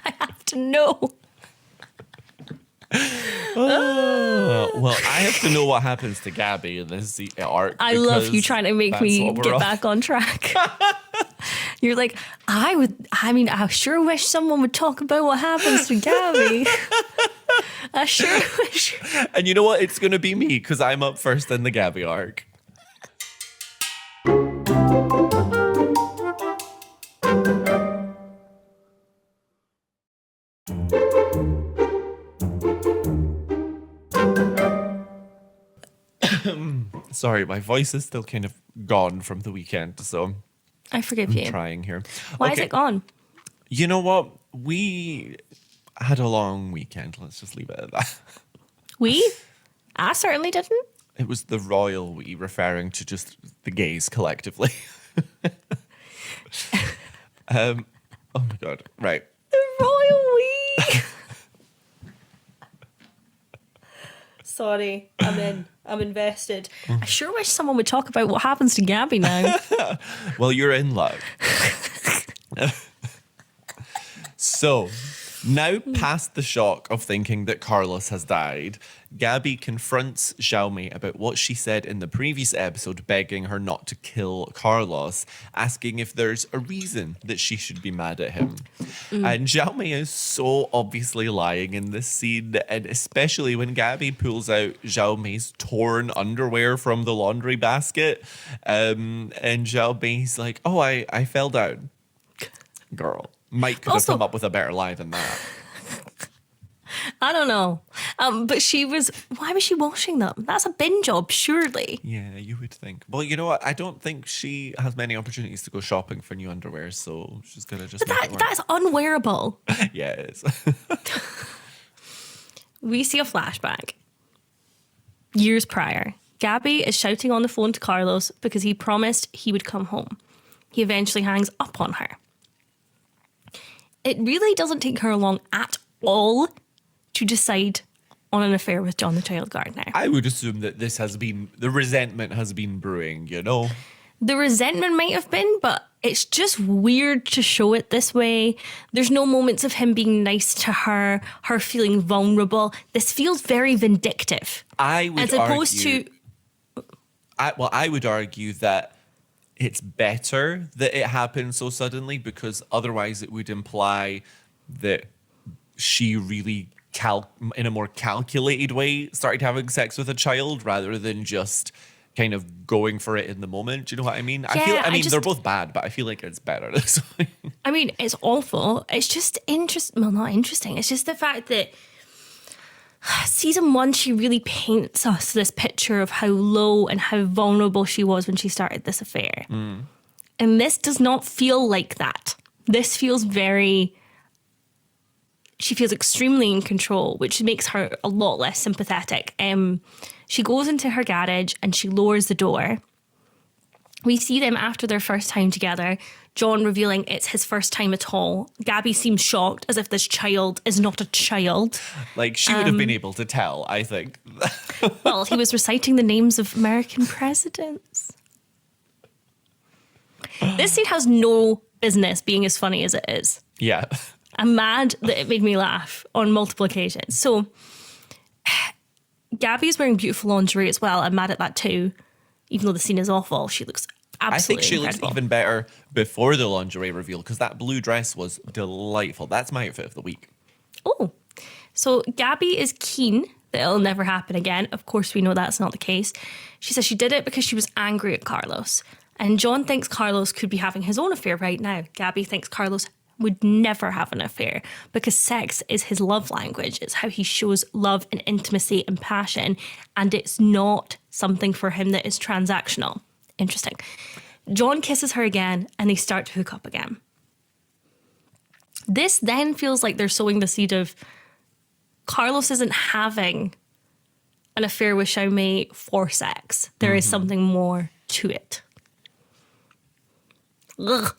[SPEAKER 1] I have to know.
[SPEAKER 2] Well, I have to know what happens to Gaby in this arc.
[SPEAKER 1] I love you trying to make me get back on track. You're like, I sure wish someone would talk about what happens to Gaby. I sure wish.
[SPEAKER 2] And you know what? It's going to be me because I'm up first in the Gaby arc. Sorry, my voice is still kind of gone from the weekend, so
[SPEAKER 1] I forgive you.
[SPEAKER 2] I'm trying here.
[SPEAKER 1] Why is it gone?
[SPEAKER 2] You know what? We had a long weekend. Let's just leave it at that.
[SPEAKER 1] We? I certainly didn't.
[SPEAKER 2] It was the royal we, referring to just the gays collectively. Oh my God. Right.
[SPEAKER 1] The royal we. Sorry, I'm invested. I sure wish someone would talk about what happens to Gaby now.
[SPEAKER 2] Well, you're in luck. So, now past the shock of thinking that Carlos has died, Gaby confronts Xiao Mei about what she said in the previous episode, begging her not to kill Carlos, asking if there's a reason that she should be mad at him. And Xiao Mei is so obviously lying in this scene, and especially when Gaby pulls out Xiao Mei's torn underwear from the laundry basket, and Xiao Mei's like, oh, I fell down. Girl, Mike could have come up with a better lie than that.
[SPEAKER 1] I don't know. But why was she washing them? That's a bin job, surely.
[SPEAKER 2] Yeah, you would think. Well, you know what? I don't think she has many opportunities to go shopping for new underwear, so she's going to just make it work.
[SPEAKER 1] That's unwearable.
[SPEAKER 2] Yeah, it is.
[SPEAKER 1] We see a flashback. Years prior, Gaby is shouting on the phone to Carlos because he promised he would come home. He eventually hangs up on her. It really doesn't take her long at all to decide on an affair with John the Child Gardener.
[SPEAKER 2] I would assume that the resentment has been brewing, you know?
[SPEAKER 1] The resentment might have been, but it's just weird to show it this way. There's no moments of him being nice to her feeling vulnerable. This feels very vindictive. I would
[SPEAKER 2] argue that it's better that it happened so suddenly, because otherwise it would imply that she really in a more calculated way started having sex with a child rather than just kind of going for it in the moment. Do you know what I mean?
[SPEAKER 1] Yeah,
[SPEAKER 2] they're both bad, but I feel like it's better this way.
[SPEAKER 1] I mean, it's awful. It's just interesting. Well, not interesting. It's just the fact that season 1, she really paints us this picture of how low and how vulnerable she was when she started this affair. And this does not feel like that. This feels she feels extremely in control, which makes her a lot less sympathetic. She goes into her garage and she lowers the door. We see them after their first time together, John revealing it's his first time at all. Gaby seems shocked, as if this child is not a child.
[SPEAKER 2] Like, she would have been able to tell, I think.
[SPEAKER 1] Well, he was reciting the names of American presidents. This scene has no business being as funny as it is.
[SPEAKER 2] Yeah.
[SPEAKER 1] I'm mad that it made me laugh on multiple occasions. So, Gaby's wearing beautiful lingerie as well. I'm mad at that too. Even though the scene is awful, she looks absolutely
[SPEAKER 2] I think she
[SPEAKER 1] incredible.
[SPEAKER 2] looks even better before the lingerie reveal, because that blue dress was delightful. That's my outfit of the week.
[SPEAKER 1] Oh, so Gaby is keen that it'll never happen again. Of course, we know that's not the case. She says she did it because she was angry at Carlos. And John thinks Carlos could be having his own affair right now. Gaby thinks Carlos would never have an affair because sex is his love language. It's how he shows love and intimacy and passion. And it's not something for him that is transactional. Interesting. John kisses her again and they start to hook up again. This then feels like they're sowing the seed of Carlos isn't having an affair with Xiao Mei for sex. There is something more to it. Ugh.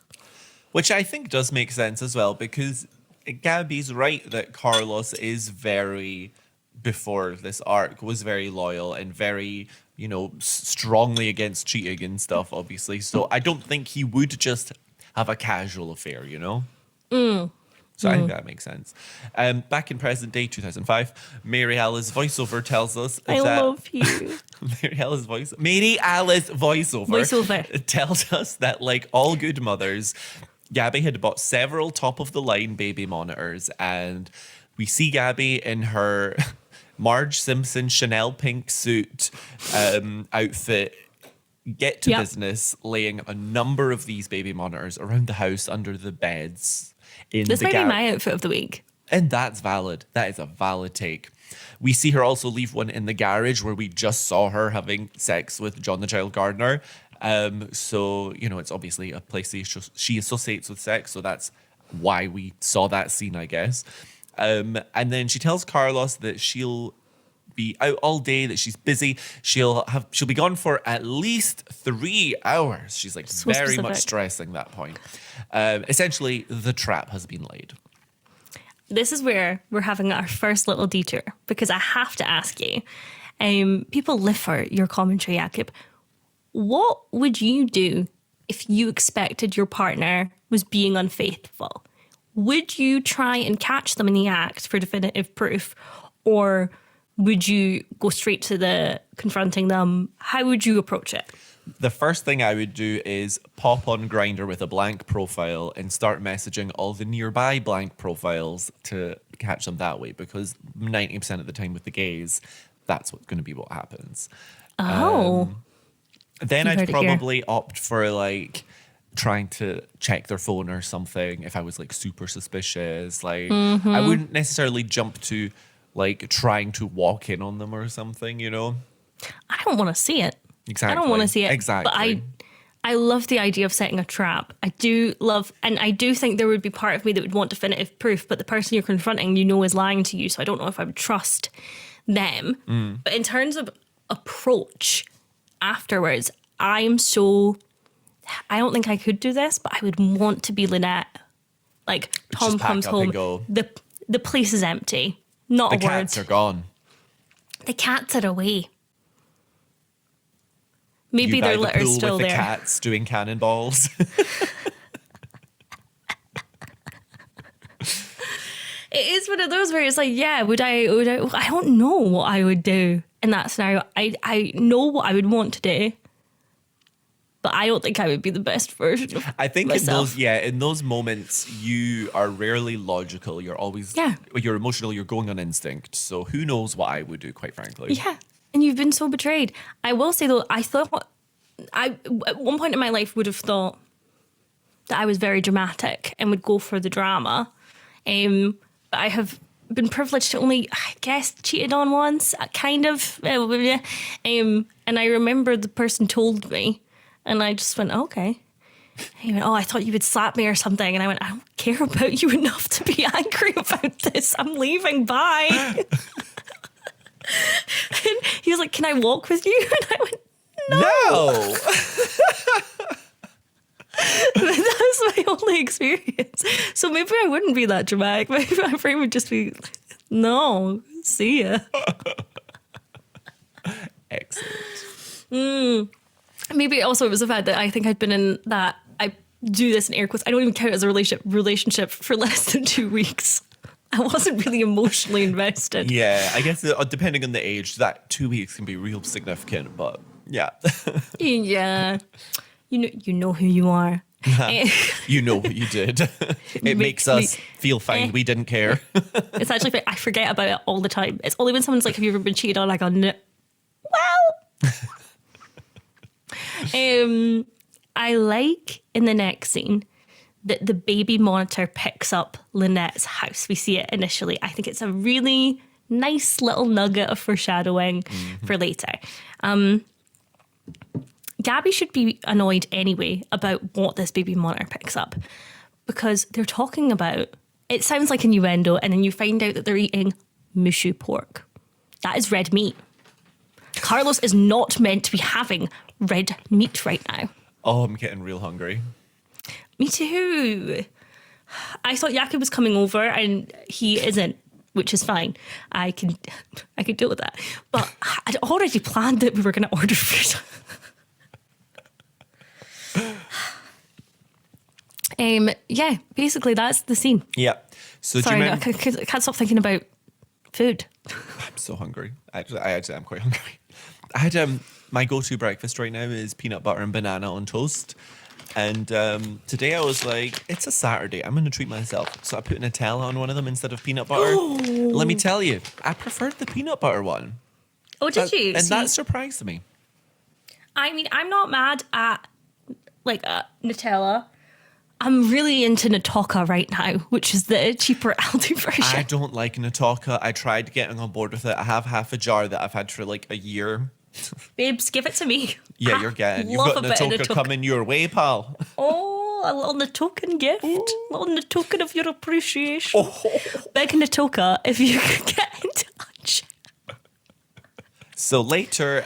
[SPEAKER 2] Which I think does make sense as well, because Gaby's right that Carlos is before this arc, was very loyal and very, strongly against cheating and stuff, obviously. So I don't think he would just have a casual affair, So I think that makes sense. Back in present day, 2005, Mary Alice voiceover tells us
[SPEAKER 1] I love you.
[SPEAKER 2] Mary Alice voiceover tells us that, like all good mothers, Gaby had bought several top-of-the-line baby monitors, and we see Gaby in her Marge Simpson Chanel pink suit outfit get to business, laying a number of these baby monitors around the house under the beds.
[SPEAKER 1] This might be my outfit of the week.
[SPEAKER 2] And that's valid. That is a valid take. We see her also leave one in the garage where we just saw her having sex with John the Child Gardener. So, it's obviously a place she associates with sex. So that's why we saw that scene, I guess. And then she tells Carlos that she'll be out all day, that she's busy. She'll be gone for at least 3 hours. She's like so very specific. Much stressing that point. Essentially, the trap has been laid.
[SPEAKER 1] This is where we're having our first little detour, because I have to ask you, people live for your commentary, Jakub. What would you do if you expected your partner was being unfaithful? Would you try and catch them in the act for definitive proof, or would you go straight to the confronting them? How would you approach it?
[SPEAKER 2] The first thing I would do is pop on Grindr with a blank profile and start messaging all the nearby blank profiles to catch them that way, because 90% of the time with the gays, that's going to be what happens.
[SPEAKER 1] Oh.
[SPEAKER 2] Then I'd probably opt for like trying to check their phone or something if I was like super suspicious. Like I wouldn't necessarily jump to like trying to walk in on them or something,
[SPEAKER 1] I don't want to see it.
[SPEAKER 2] Exactly.
[SPEAKER 1] I don't want to see it.
[SPEAKER 2] Exactly.
[SPEAKER 1] But I love the idea of setting a trap. I do love, and I do think there would be part of me that would want definitive proof, but the person you're confronting, is lying to you. So I don't know if I would trust them. But in terms of approach afterwards, I don't think I could do this, but I would want to be Lynette. Like, Tom comes home, the place is empty. Not a word. The
[SPEAKER 2] cats are gone.
[SPEAKER 1] The cats are away. Maybe their litter's still there.
[SPEAKER 2] The cats doing cannonballs.
[SPEAKER 1] It is one of those where it's like, yeah, would I don't know what I would do in that scenario. I know what I would want to do, but I don't think I would be the best version of myself.
[SPEAKER 2] In those moments, you are rarely logical. You're always, you're emotional, you're going on instinct. So who knows what I would do, quite frankly.
[SPEAKER 1] Yeah. And you've been so betrayed. I will say, though, I at one point in my life would have thought that I was very dramatic and would go for the drama. But I have been privileged to only, I guess, cheated on once, kind of. And I remember the person told me, and I just went, okay. He went, I thought you would slap me or something. And I went, I don't care about you enough to be angry about this. I'm leaving. Bye. And he was like, can I walk with you? And I went, no. That's my only experience. So maybe I wouldn't be that dramatic. Maybe my brain would just be, no, see ya.
[SPEAKER 2] Excellent.
[SPEAKER 1] Maybe also it was the fact that I think I'd been in that, I do this in air quotes, I don't even count it as a relationship for less than 2 weeks. I wasn't really emotionally invested.
[SPEAKER 2] Yeah, I guess depending on the age, that 2 weeks can be real significant, but yeah.
[SPEAKER 1] Yeah. You know who you are.
[SPEAKER 2] You know what you did. It makes us feel fine. We didn't care.
[SPEAKER 1] It's actually, I forget about it all the time. It's only when someone's like, have you ever been cheated on? I go, no. Well. I like in the next scene that the baby monitor picks up Lynette's house. We see it initially. I think it's a really nice little nugget of foreshadowing for later. Gaby should be annoyed anyway about what this baby monitor picks up, because they're talking about, it sounds like innuendo, and then you find out that they're eating mushu pork. That is red meat. Carlos is not meant to be having red meat right now.
[SPEAKER 2] Oh, I'm getting real hungry.
[SPEAKER 1] Me too. I thought Jakub was coming over and he isn't, which is fine. I can deal with that. But I'd already planned that we were going to order food. Yeah, basically that's the scene.
[SPEAKER 2] Yeah. So
[SPEAKER 1] sorry, I can't stop thinking about food.
[SPEAKER 2] I'm so hungry. I actually am quite hungry. I had my go-to breakfast right now is peanut butter and banana on toast. And today I was like, it's a Saturday, I'm going to treat myself. So I put Nutella on one of them instead of peanut butter.
[SPEAKER 1] Oh.
[SPEAKER 2] Let me tell you, I preferred the peanut butter one.
[SPEAKER 1] Oh, did you?
[SPEAKER 2] And that surprised me.
[SPEAKER 1] I mean, I'm not mad at Nutella. I'm really into Nataka right now, which is the cheaper Aldi version.
[SPEAKER 2] I don't like Nataka. I tried getting on board with it. I have half a jar that I've had for like a year.
[SPEAKER 1] Babes, give it to me.
[SPEAKER 2] Yeah, you're getting. You've got Nataka coming your way, pal.
[SPEAKER 1] Oh, a little Natokan gift. A little Natokan of your appreciation. Oh. Big Nataka, if you could get in touch.
[SPEAKER 2] So later,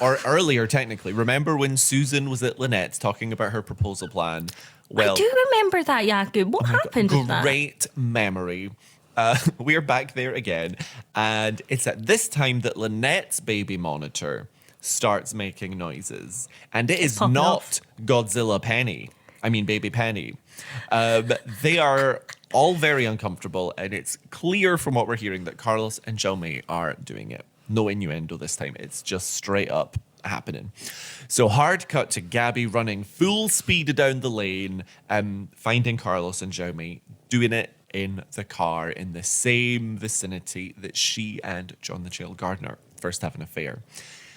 [SPEAKER 2] or earlier technically, remember when Susan was at Lynette's talking about her proposal plan? Well,
[SPEAKER 1] I do remember that, Jakub. What happened with that?
[SPEAKER 2] Great memory. We're back there again. And it's at this time that Lynette's baby monitor starts making noises. And it is not Godzilla Penny. I mean, baby Penny. They are all very uncomfortable. And it's clear from what we're hearing that Carlos and Xiao Mei are doing it. No innuendo this time. It's just straight up happening. So hard cut to Gaby running full speed down the lane, finding Carlos and Xiao Mei doing it in the car in the same vicinity that she and John the Jail Gardener first have an affair.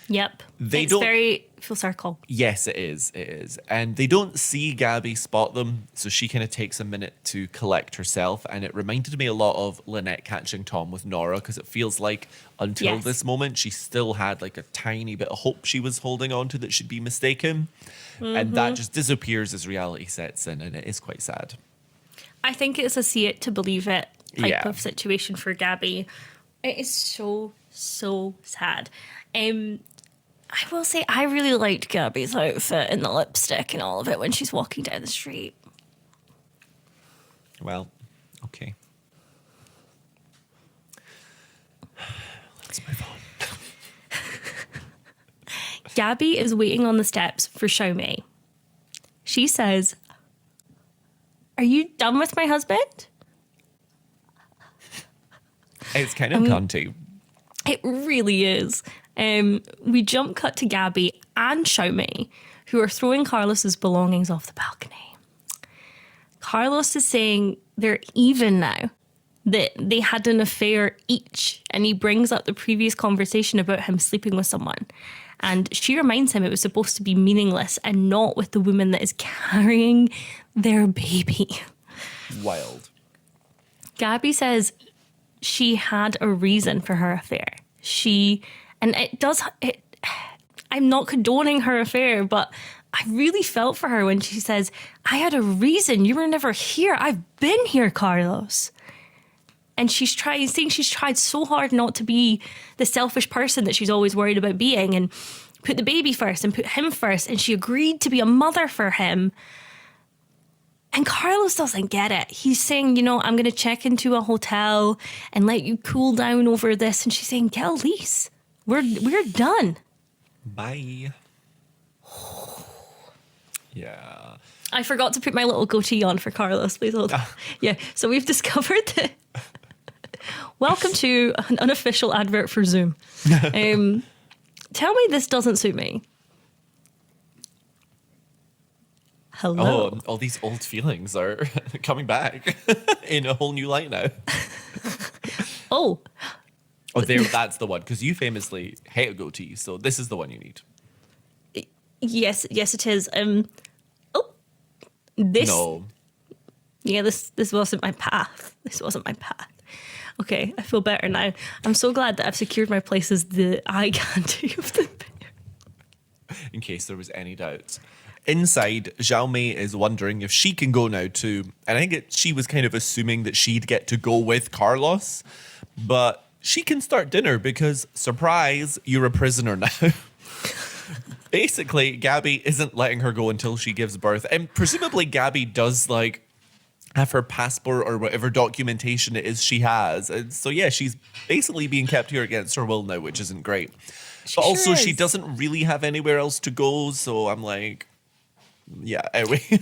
[SPEAKER 1] Yep. It's very full circle.
[SPEAKER 2] Yes, it is. It is. And they don't see Gaby spot them, so she kind of takes a minute to collect herself. And it reminded me a lot of Lynette catching Tom with Nora, because it feels like until this moment, she still had like a tiny bit of hope she was holding on to that she'd be mistaken. Mm-hmm. And that just disappears as reality sets in, and it is quite sad.
[SPEAKER 1] I think it's a see it to believe it type of situation for Gaby. It is so, so sad. I will say I really liked Gaby's outfit and the lipstick and all of it when she's walking down the street.
[SPEAKER 2] Well, okay. Let's move on.
[SPEAKER 1] Gaby is waiting on the steps for Xiao Mei. She says, "Are you done with my husband?"
[SPEAKER 2] It's kind of cunty.
[SPEAKER 1] It really is. We jump cut to Gaby and Xiao Mei, who are throwing Carlos's belongings off the balcony. Carlos is saying they're even now, that they had an affair each, and he brings up the previous conversation about him sleeping with someone. And she reminds him it was supposed to be meaningless and not with the woman that is carrying their baby.
[SPEAKER 2] Wild.
[SPEAKER 1] Gaby says she had a reason for her affair. I'm not condoning her affair, but I really felt for her when she says, "I had a reason. You were never here. I've been here, Carlos." And she's tried so hard not to be the selfish person that she's always worried about being, and put the baby first and put him first. And she agreed to be a mother for him. And Carlos doesn't get it. He's saying, I'm going to check into a hotel and let you cool down over this. And she's saying, get a lease. We're done.
[SPEAKER 2] Bye. Yeah.
[SPEAKER 1] I forgot to put my little goatee on for Carlos. Please hold on. Yeah, so we've discovered that. Welcome to an unofficial advert for Zoom. Tell me this doesn't suit me. Hello.
[SPEAKER 2] Oh, all these old feelings are coming back in a whole new light now.
[SPEAKER 1] Oh,
[SPEAKER 2] that's the one, because you famously hate a goatee, so this is the one you need.
[SPEAKER 1] Yes, it is. This.
[SPEAKER 2] No.
[SPEAKER 1] Yeah, this wasn't my path. This wasn't my path. Okay, I feel better now. I'm so glad that I've secured my place as the eye candy of the pair.
[SPEAKER 2] In case there was any doubt. Inside, Xiao Mei is wondering if she can go now too. And I think she was kind of assuming that she'd get to go with Carlos. But she can start dinner because, surprise, you're a prisoner now. Basically, Gaby isn't letting her go until she gives birth. And presumably Gaby does have her passport or whatever documentation it is she has. And so, yeah, she's basically being kept here against her will now, which isn't great. But also, she doesn't really have anywhere else to go. So I'm like, yeah, anyway.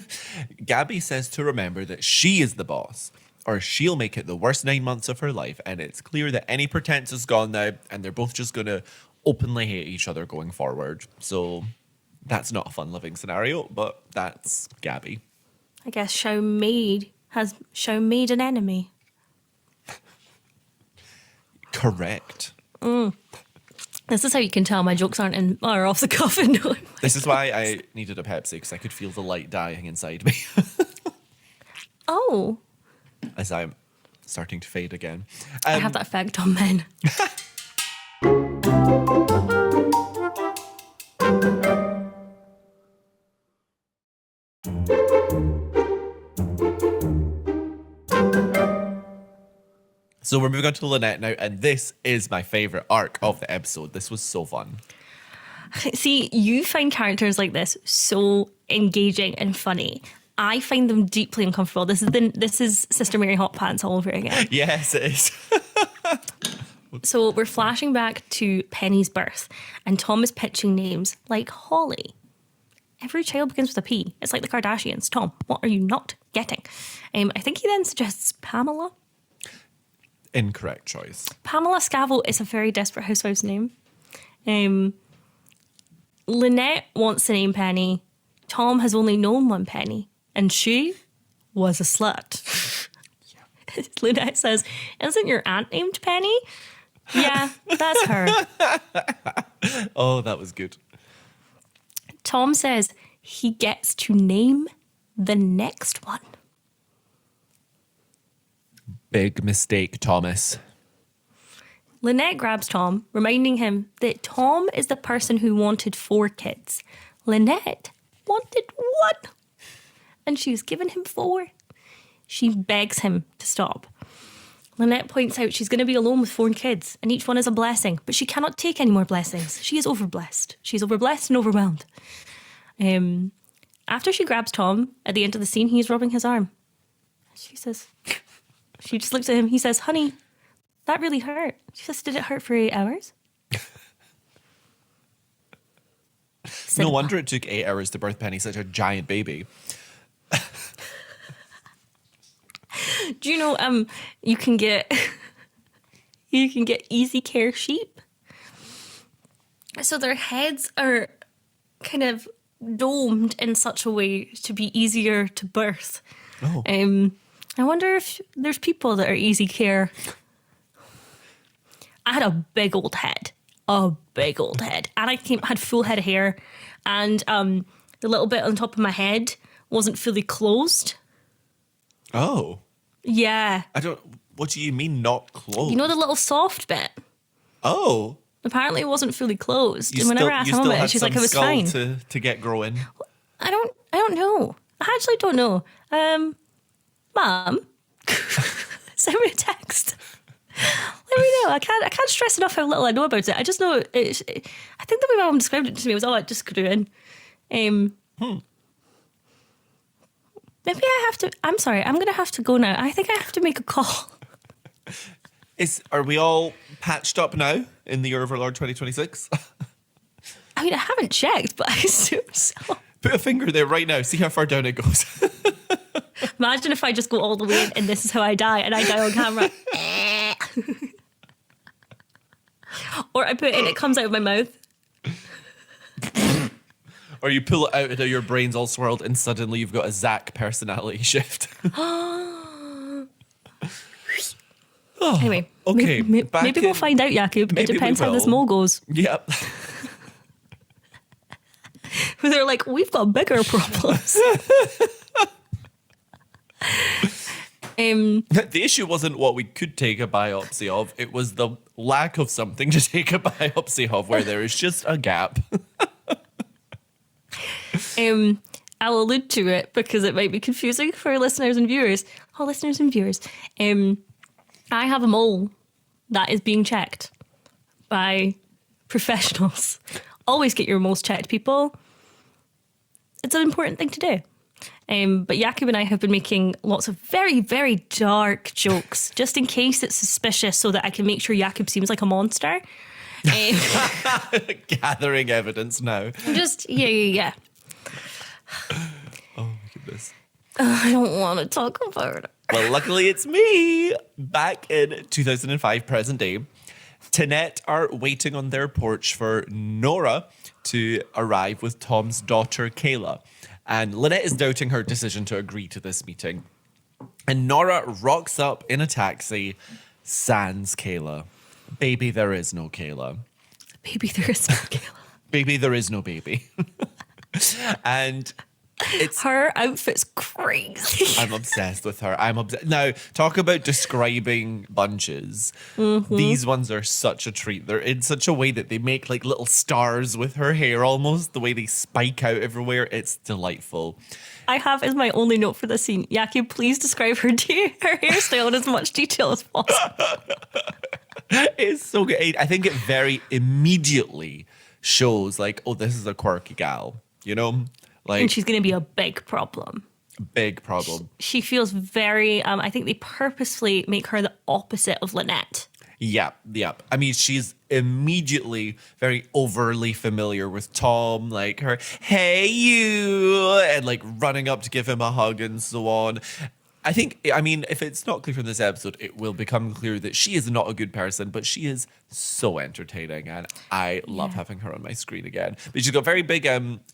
[SPEAKER 2] Gaby says to remember that she is the boss, or she'll make it the worst 9 months of her life. And it's clear that any pretense is gone now, and they're both just going to openly hate each other going forward. So that's not a fun living scenario, but that's Gaby.
[SPEAKER 1] I guess Xiao Mei has made an enemy.
[SPEAKER 2] Correct.
[SPEAKER 1] This is how you can tell my jokes are off the cuff. And
[SPEAKER 2] This is why I needed a Pepsi, because I could feel the light dying inside me.
[SPEAKER 1] Oh.
[SPEAKER 2] As I'm starting to fade again.
[SPEAKER 1] I have that effect on men.
[SPEAKER 2] So we're moving on to Lynette now, and this is my favourite arc of the episode. This was so fun.
[SPEAKER 1] See, you find characters like this so engaging and funny. I find them deeply uncomfortable. This is Sister Mary Hotpanties all over again.
[SPEAKER 2] Yes, it is.
[SPEAKER 1] So we're flashing back to Penny's birth, and Tom is pitching names like Holly. Every child begins with a P. It's like the Kardashians. Tom, what are you not getting? I think he then suggests Pamela.
[SPEAKER 2] Incorrect choice.
[SPEAKER 1] Pamela Scavo is a very Desperate Housewives name. Lynette wants the name Penny. Tom has only known one Penny, and she was a slut. Yeah. Lynette says, "Isn't your aunt named Penny?" Yeah, that's her.
[SPEAKER 2] Oh, that was good.
[SPEAKER 1] Tom says he gets to name the next one.
[SPEAKER 2] Big mistake, Thomas.
[SPEAKER 1] Lynette grabs Tom, reminding him that Tom is the person who wanted 4 kids. Lynette wanted 1, and she's given him 4. She begs him to stop. Lynette points out she's going to be alone with 4 kids, and each one is a blessing, but she cannot take any more blessings. She is overblessed. She's overblessed and overwhelmed. After she grabs Tom, at the end of the scene, he's rubbing his arm. She just looks at him. He says, honey, that really hurt. She says, did it hurt for 8 hours?
[SPEAKER 2] No wonder it took 8 hours to birth Penny, such a giant baby.
[SPEAKER 1] Do you know you can get easy care sheep? So their heads are kind of domed in such a way to be easier to birth.
[SPEAKER 2] Oh.
[SPEAKER 1] I wonder if there's people that are easy care. I had a big old head. And I had full head of hair, and the little bit on top of my head wasn't fully closed.
[SPEAKER 2] Oh.
[SPEAKER 1] Yeah.
[SPEAKER 2] What do you mean not closed?
[SPEAKER 1] You know the little soft bit?
[SPEAKER 2] Oh.
[SPEAKER 1] Apparently it wasesn't fully closed. And whenever I asked Mum about it, she's like, it was fine.
[SPEAKER 2] To get growing.
[SPEAKER 1] I don't know. I actually don't know. Mum, send me a text. Let me know. I can't stress enough how little I know about it. I just know I think the way my mum described it to me was, it just grew in. Maybe I have to. I'm sorry. I'm going to have to go now. I think I have to make a call.
[SPEAKER 2] Are we all patched up now in the Year of Our Lord 2026?
[SPEAKER 1] I mean, I haven't checked, but I assume so.
[SPEAKER 2] Put a finger there right now. See how far down it goes.
[SPEAKER 1] Imagine if I just go all the way in and this is how I die, and I die on camera. Or I put it in, it comes out of my mouth.
[SPEAKER 2] Or you pull it out and your brain's all swirled and suddenly you've got a Zach personality shift.
[SPEAKER 1] Anyway,
[SPEAKER 2] okay,
[SPEAKER 1] maybe we'll find out, Jakub. It depends how this mole goes.
[SPEAKER 2] Yep.
[SPEAKER 1] They're like, we've got bigger problems.
[SPEAKER 2] The issue wasn't what we could take a biopsy of. It was the lack of something to take a biopsy of where there is just a gap.
[SPEAKER 1] I'll allude to it because it might be confusing for listeners and viewers. Oh, listeners and viewers. I have a mole that is being checked by professionals. Always get your moles checked, people. It's an important thing to do. But Jakub and I have been making lots of very, very dark jokes just in case it's suspicious so that I can make sure Jakub seems like a monster.
[SPEAKER 2] Gathering evidence now.
[SPEAKER 1] Yeah.
[SPEAKER 2] Oh, my goodness.
[SPEAKER 1] I don't want to talk about it.
[SPEAKER 2] Well, luckily it's me. Back in 2005, present day, Tinette are waiting on their porch for Nora to arrive with Tom's daughter, Kayla. And Lynette is doubting her decision to agree to this meeting. And Nora rocks up in a taxi, sans Kayla. Baby, there is no Kayla.
[SPEAKER 1] Baby, there is no Kayla.
[SPEAKER 2] Baby, there is no baby. And
[SPEAKER 1] her outfit's crazy.
[SPEAKER 2] I'm obsessed with her. Now, talk about describing bunches. Mm-hmm. These ones are such a treat. They're in such a way that they make like little stars with her hair almost, the way they spike out everywhere. It's delightful.
[SPEAKER 1] I have as my only note for this scene, Jakub, please describe her hairstyle in as much detail as possible.
[SPEAKER 2] It's so good. I think it very immediately shows like, oh, this is a quirky gal, you know? Like,
[SPEAKER 1] and she's going to be a big problem.
[SPEAKER 2] Big problem.
[SPEAKER 1] She feels very, I think they purposefully make her the opposite of Lynette.
[SPEAKER 2] Yeah. I mean, she's immediately very overly familiar with Tom, like her, hey, you, and like running up to give him a hug and so on. I mean, if it's not clear from this episode, it will become clear that she is not a good person, but she is so entertaining, and I love having her on my screen again. But she's got very big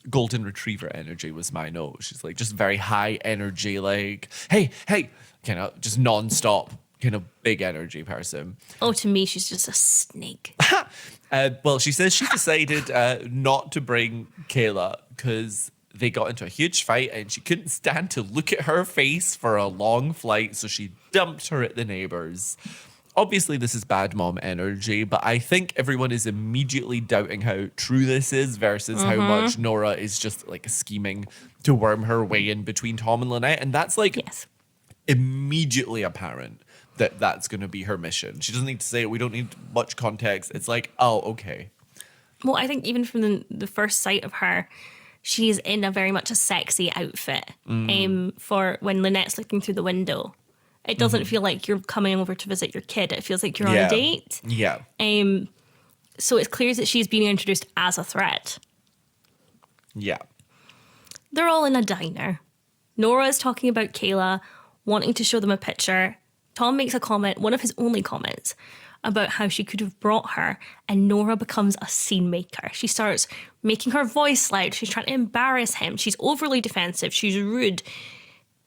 [SPEAKER 2] golden retriever energy was my note. She's like just very high energy, like, hey, kind of just non-stop, kind of big energy person.
[SPEAKER 1] Oh, to me, she's just a snake.
[SPEAKER 2] Well, she says she decided not to bring Kayla because they got into a huge fight and she couldn't stand to look at her face for a long flight, so she dumped her at the neighbors. Obviously, this is bad mom energy, but I think everyone is immediately doubting how true this is versus how much Nora is just like scheming to worm her way in between Tom and Lynette. And that's like immediately apparent that that's going to be her mission. She doesn't need to say it. We don't need much context. It's like, oh, okay.
[SPEAKER 1] Well, I think even from the first sight of her, she's in a very much a sexy outfit for when Lynette's looking through the window. It doesn't feel like you're coming over to visit your kid. It feels like you're on a date.
[SPEAKER 2] Yeah.
[SPEAKER 1] So it's clear that she's being introduced as a threat.
[SPEAKER 2] Yeah.
[SPEAKER 1] They're all in a diner. Nora is talking about Kayla, wanting to show them a picture. Tom makes a comment, one of his only comments, about how she could have brought her, and Nora becomes a scene maker. She starts making her voice loud. She's trying to embarrass him. She's overly defensive. She's rude.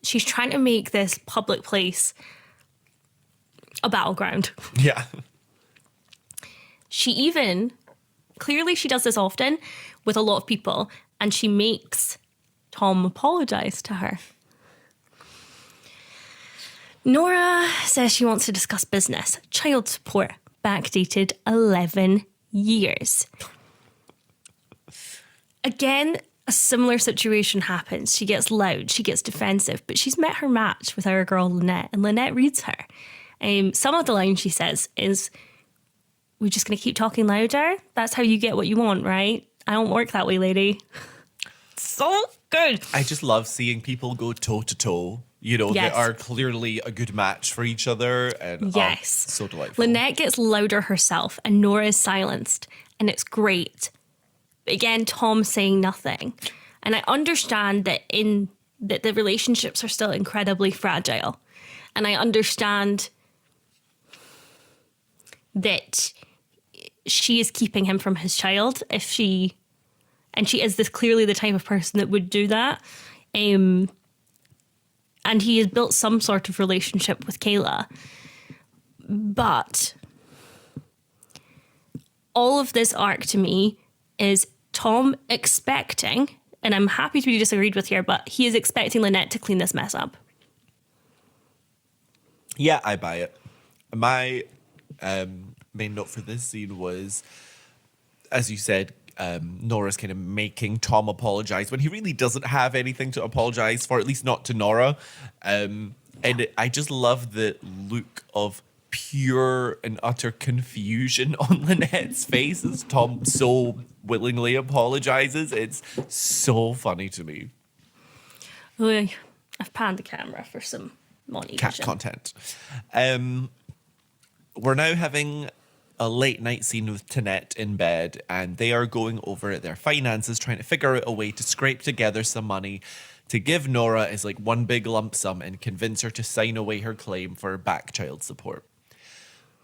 [SPEAKER 1] She's trying to make this public place a battleground.
[SPEAKER 2] Yeah.
[SPEAKER 1] She even, clearly she does this often with a lot of people, and she makes Tom apologise to her. Nora says she wants to discuss business. Child support, backdated 11 years. Again, a similar situation happens. She gets loud, she gets defensive, but she's met her match with our girl Lynette, and Lynette reads her. Some of the lines she says is, we're just going to keep talking louder? That's how you get what you want, right? I don't work that way, lady. So good.
[SPEAKER 2] I just love seeing people go toe to toe. You know,
[SPEAKER 1] Yes.
[SPEAKER 2] they are clearly a good match for each other. And
[SPEAKER 1] Yes.
[SPEAKER 2] so delightful.
[SPEAKER 1] Lynette gets louder herself and Nora is silenced, and it's great. But again, Tom's saying nothing. And I understand that that the relationships are still incredibly fragile. And I understand that she is keeping him from his child and she is this clearly the type of person that would do that. And he has built some sort of relationship with Kayla. But all of this arc to me is Tom expecting, and I'm happy to be disagreed with here, but he is expecting Lynette to clean this mess up.
[SPEAKER 2] Yeah, I buy it. My main note for this scene was, as you said, Nora's kind of making Tom apologize when he really doesn't have anything to apologize for, at least not to Nora. And I just love the look of pure and utter confusion on Lynette's face as Tom so willingly apologizes. It's so funny to me.
[SPEAKER 1] Oy, I've panned the camera for some money
[SPEAKER 2] Cat
[SPEAKER 1] vision.
[SPEAKER 2] content. We're now having a late night scene with Tanette in bed, and they are going over their finances, trying to figure out a way to scrape together some money to give Nora as like one big lump sum and convince her to sign away her claim for back child support.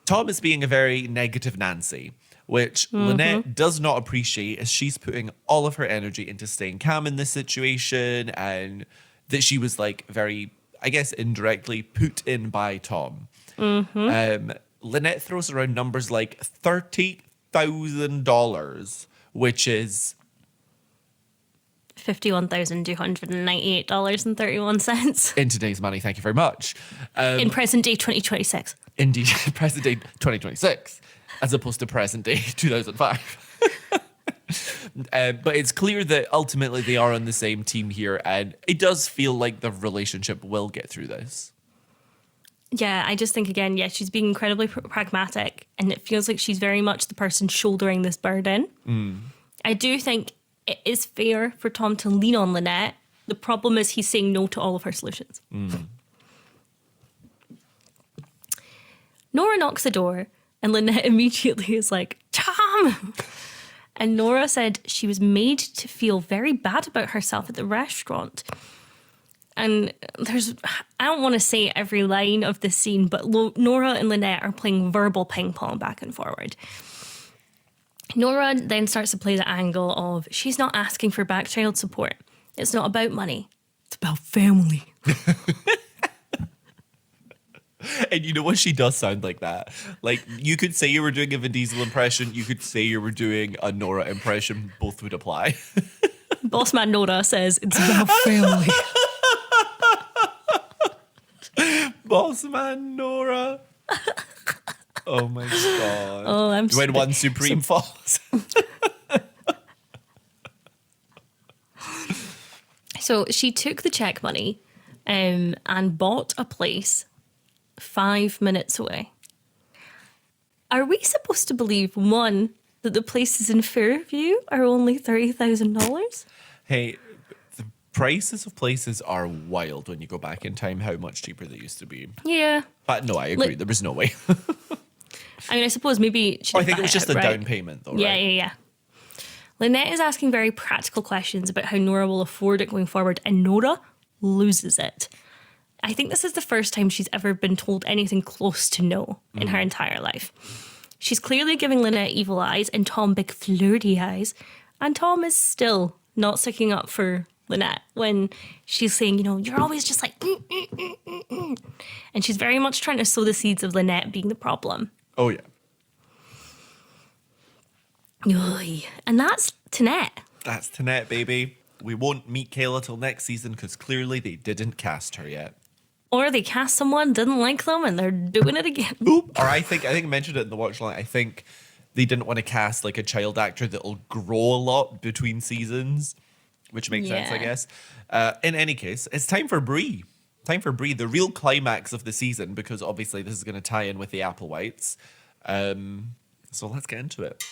[SPEAKER 2] Tom is being a very negative Nancy, which Lynette does not appreciate, as she's putting all of her energy into staying calm in this situation, and that she was like very, I guess, indirectly put in by Tom. Lynette throws around numbers like $30,000, which is
[SPEAKER 1] $51,298.31.
[SPEAKER 2] in today's money. Thank you very much.
[SPEAKER 1] In present day 2026.
[SPEAKER 2] Indeed, present day 2026, as opposed to present day 2005. But it's clear that ultimately they are on the same team here, and it does feel like the relationship will get through this.
[SPEAKER 1] Yeah, I just think, again, she's being incredibly pragmatic, and it feels like she's very much the person shouldering this burden. I do think it is fair for Tom to lean on Lynette. The problem is he's saying no to all of her solutions. Nora knocks the door, and Lynette immediately is like, Tom! And Nora said she was made to feel very bad about herself at the restaurant. And I don't want to say every line of this scene, but Nora and Lynette are playing verbal ping pong back and forward. Nora then starts to play the angle of she's not asking for back child support. It's not about money. It's about family.
[SPEAKER 2] And you know what? She does sound like that. Like, you could say you were doing a Vin Diesel impression. You could say you were doing a Nora impression. Both would apply.
[SPEAKER 1] Boss Man Nora says it's about family.
[SPEAKER 2] Boss Man Nora. Oh my God.
[SPEAKER 1] Oh, I'm
[SPEAKER 2] when one supreme falls.
[SPEAKER 1] So she took the check money and bought a place 5 minutes away. Are we supposed to believe, one, that the places in Fairview are only $30,000?
[SPEAKER 2] Hey, the prices of places are wild when you go back in time, how much cheaper they used to be.
[SPEAKER 1] Yeah.
[SPEAKER 2] But no, I agree. There was no way.
[SPEAKER 1] I mean, I suppose maybe...
[SPEAKER 2] I think it was just the down payment, though,
[SPEAKER 1] yeah,
[SPEAKER 2] right?
[SPEAKER 1] Yeah. Lynette is asking very practical questions about how Nora will afford it going forward, and Nora loses it. I think this is the first time she's ever been told anything close to no in her entire life. She's clearly giving Lynette evil eyes and Tom big flirty eyes, and Tom is still not sticking up for Lynette when she's saying, you know, you're always just like, and she's very much trying to sow the seeds of Lynette being the problem.
[SPEAKER 2] Oh, yeah.
[SPEAKER 1] Oy. And that's Tanette.
[SPEAKER 2] That's Tanette, baby. We won't meet Kayla till next season because clearly they didn't cast her yet.
[SPEAKER 1] Or they cast someone, didn't like them, and they're doing it again.
[SPEAKER 2] Oop. Or I think I mentioned it in the watch line. I think they didn't want to cast like a child actor that'll grow a lot between seasons, which makes sense, I guess. In any case, it's time for Bree. Time for Bree, the real climax of the season, because obviously this is going to tie in with the Applewhites. So let's get into it.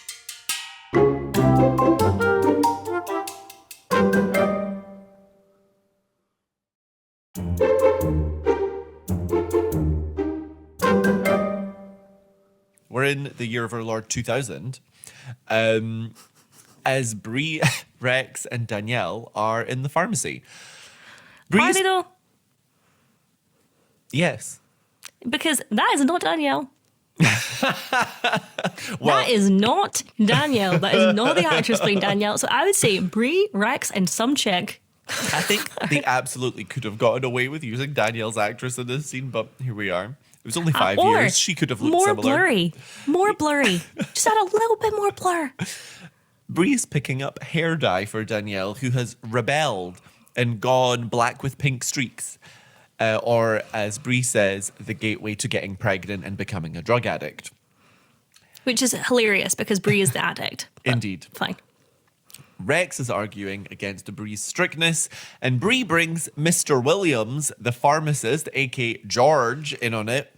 [SPEAKER 2] We're in the year of our Lord 2000. As Bree, Rex, and Danielle are in the pharmacy.
[SPEAKER 1] Are they though?
[SPEAKER 2] Yes.
[SPEAKER 1] Because that is not Danielle.
[SPEAKER 2] Well,
[SPEAKER 1] that is not Danielle. That is not the actress playing Danielle. So I would say Bree, Rex, and some chick.
[SPEAKER 2] I think they absolutely could have gotten away with using Danielle's actress in this scene, but here we are. It was only 5 years. She could have looked similar.
[SPEAKER 1] More blurry. Just add a little bit more blur.
[SPEAKER 2] Bree's picking up hair dye for Danielle, who has rebelled and gone black with pink streaks. Or, as Bree says, the gateway to getting pregnant and becoming a drug addict.
[SPEAKER 1] Which is hilarious because Bree is the addict.
[SPEAKER 2] Indeed.
[SPEAKER 1] Fine.
[SPEAKER 2] Rex is arguing against Bree's strictness, and Bree brings Mr. Williams, the pharmacist, aka George, in on it,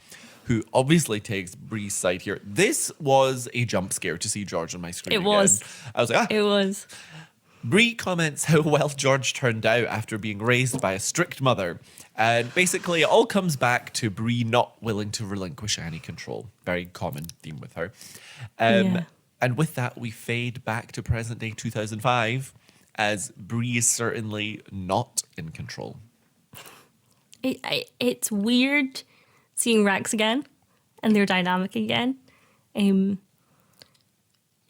[SPEAKER 2] who obviously takes Bree's side here. This was a jump scare to see George on my screen.
[SPEAKER 1] It was.
[SPEAKER 2] I was like, ah.
[SPEAKER 1] It was.
[SPEAKER 2] Bree comments how well George turned out after being raised by a strict mother. And basically, it all comes back to Bree not willing to relinquish any control. Very common theme with her. And with that, we fade back to present day 2005, as Bree is certainly not in control.
[SPEAKER 1] It's weird seeing Rex again and their dynamic again.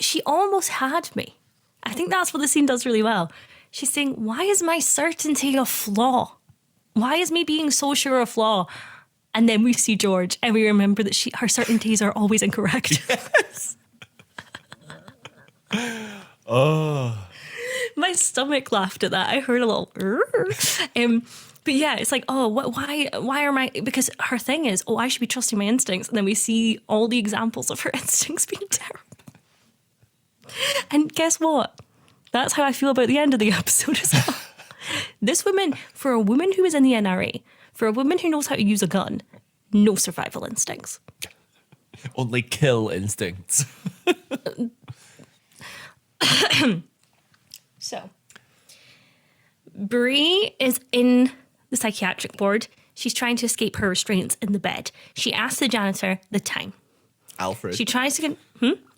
[SPEAKER 1] She almost had me. I think that's what the scene does really well. She's saying, why is my certainty a flaw? Why is me being so sure a flaw? And then we see George and we remember that her certainties are always incorrect.
[SPEAKER 2] Yes. Oh.
[SPEAKER 1] My stomach laughed at that. I heard a little but yeah, it's like, oh, why are my, because her thing is, oh, I should be trusting my instincts, and then we see all the examples of her instincts being terrible. And guess what? That's how I feel about the end of the episode as well. This woman, for a woman who is in the NRA, for a woman who knows how to use a gun, no survival instincts.
[SPEAKER 2] Only kill instincts.
[SPEAKER 1] So, Bree is in the psychiatric ward. She's trying to escape her restraints in the bed. She asks the janitor the time.
[SPEAKER 2] Alfred.
[SPEAKER 1] She tries to...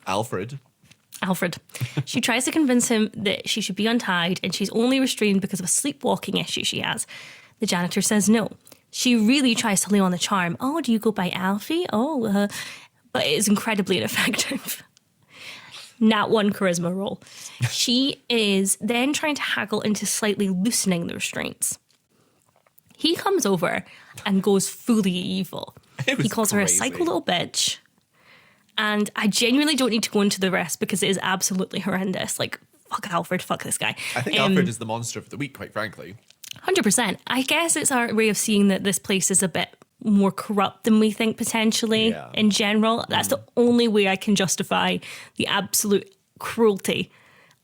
[SPEAKER 2] Alfred. She tries to convince him that she should be untied and she's only restrained because of a sleepwalking issue she has. The janitor says no. She really tries to lay on the charm. Oh, do you go by Alfie? But it is incredibly ineffective. Not one charisma roll. She is then trying to haggle into slightly loosening the restraints. He comes over and goes fully evil. He calls her a psycho little bitch. And I genuinely don't need to go into the rest because it is absolutely horrendous. Like, fuck Alfred, fuck this guy. I think Alfred is the monster of the week, quite frankly.
[SPEAKER 1] 100%. I guess it's our way of seeing that this place is a bit more corrupt than we think potentially in general. That's the only way I can justify the absolute cruelty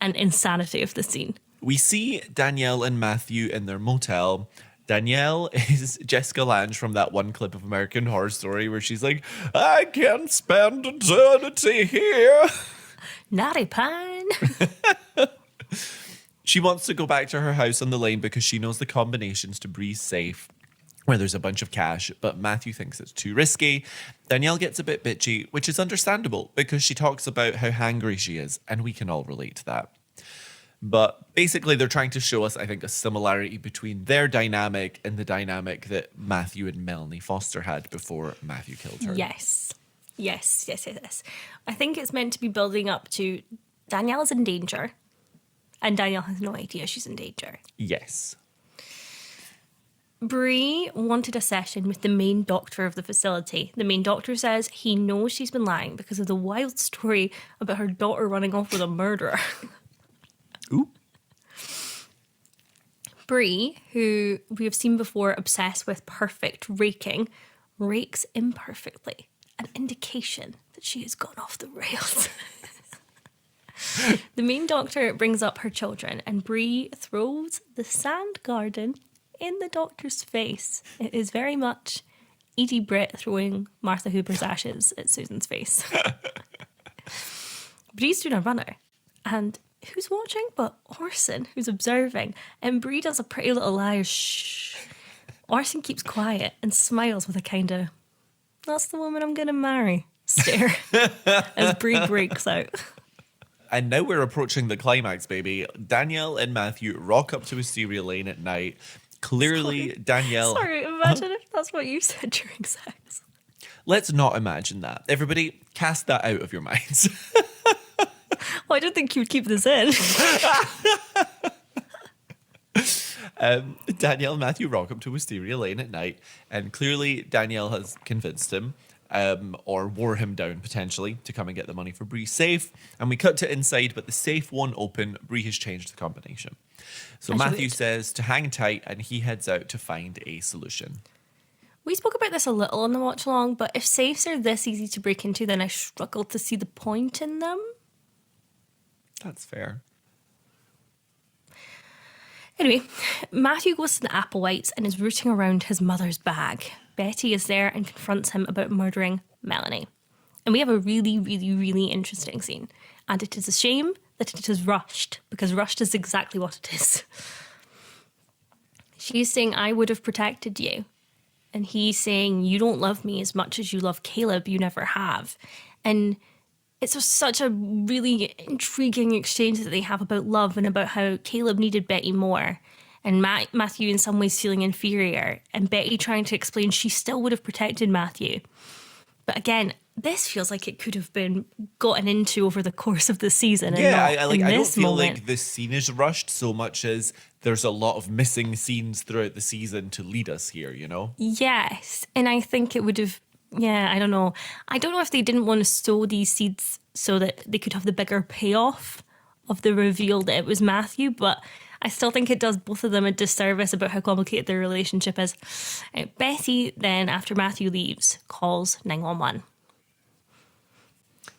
[SPEAKER 1] and insanity of the scene.
[SPEAKER 2] We see Danielle and Matthew in their motel. Danielle is Jessica Lange from that one clip of American Horror Story where she's like, I can spend eternity here.
[SPEAKER 1] Naughty pine.
[SPEAKER 2] She wants to go back to her house on the lane because she knows the combinations to Bree's safe, where there's a bunch of cash, but Matthew thinks it's too risky. Danielle gets a bit bitchy, which is understandable because she talks about how hangry she is, and we can all relate to that. But basically, they're trying to show us, I think, a similarity between their dynamic and the dynamic that Matthew and Melanie Foster had before Matthew killed her.
[SPEAKER 1] Yes. I think it's meant to be building up to Danielle's in danger, and Danielle has no idea she's in danger.
[SPEAKER 2] Yes.
[SPEAKER 1] Bree wanted a session with the main doctor of the facility. The main doctor says he knows she's been lying because of the wild story about her daughter running off with a murderer.
[SPEAKER 2] Ooh.
[SPEAKER 1] Bree, who we have seen before obsessed with perfect raking, rakes imperfectly, an indication that she has gone off the rails. The main doctor brings up her children and Bree throws the sand garden in the doctor's face. It is very much Edie Britt throwing Martha Hooper's ashes at Susan's face. Bree's doing a runner, and who's watching but Orson, who's observing, and Bree does a pretty little liar shh. Orson keeps quiet and smiles with a kind of, that's the woman I'm gonna marry stare as Bree breaks out.
[SPEAKER 2] And now we're approaching the climax, baby. Danielle and Matthew rock up to Wisteria Lane at night. Clearly, Danielle...
[SPEAKER 1] Sorry, imagine if that's what you said during sex.
[SPEAKER 2] Let's not imagine that. Everybody, cast that out of your minds.
[SPEAKER 1] Well, I don't think you would keep this in.
[SPEAKER 2] Danielle and Matthew rock up to Wisteria Lane at night, and clearly Danielle has convinced him, or wore him down potentially, to come and get the money for Bree's safe. And we cut to inside, but the safe won't open. Bree has changed the combination. So Matthew says to hang tight, and he heads out to find a solution.
[SPEAKER 1] We spoke about this a little on the watch along, but if safes are this easy to break into, then I struggle to see the point in them.
[SPEAKER 2] That's fair.
[SPEAKER 1] Anyway, Matthew goes to the Applewhites and is rooting around his mother's bag. Betty is there and confronts him about murdering Melanie. And we have a really, really, really interesting scene. And it is a shame that it is rushed, because rushed is exactly what it is. She's saying, I would have protected you. And he's saying, you don't love me as much as you love Caleb, you never have. And it's such a really intriguing exchange that they have about love and about how Caleb needed Betty more. And Matthew in some ways feeling inferior. And Betty trying to explain she still would have protected Matthew. But again, this feels like it could have been gotten into over the course of the season.
[SPEAKER 2] Yeah,
[SPEAKER 1] and
[SPEAKER 2] I don't feel
[SPEAKER 1] moment.
[SPEAKER 2] like this scene is rushed so much as there's a lot of missing scenes throughout the season to lead us here, you know?
[SPEAKER 1] Yes. And I think it would have, I don't know. I don't know if they didn't want to sow these seeds so that they could have the bigger payoff of the reveal that it was Matthew, but I still think it does both of them a disservice about how complicated their relationship is. Betty then, after Matthew leaves, calls 911.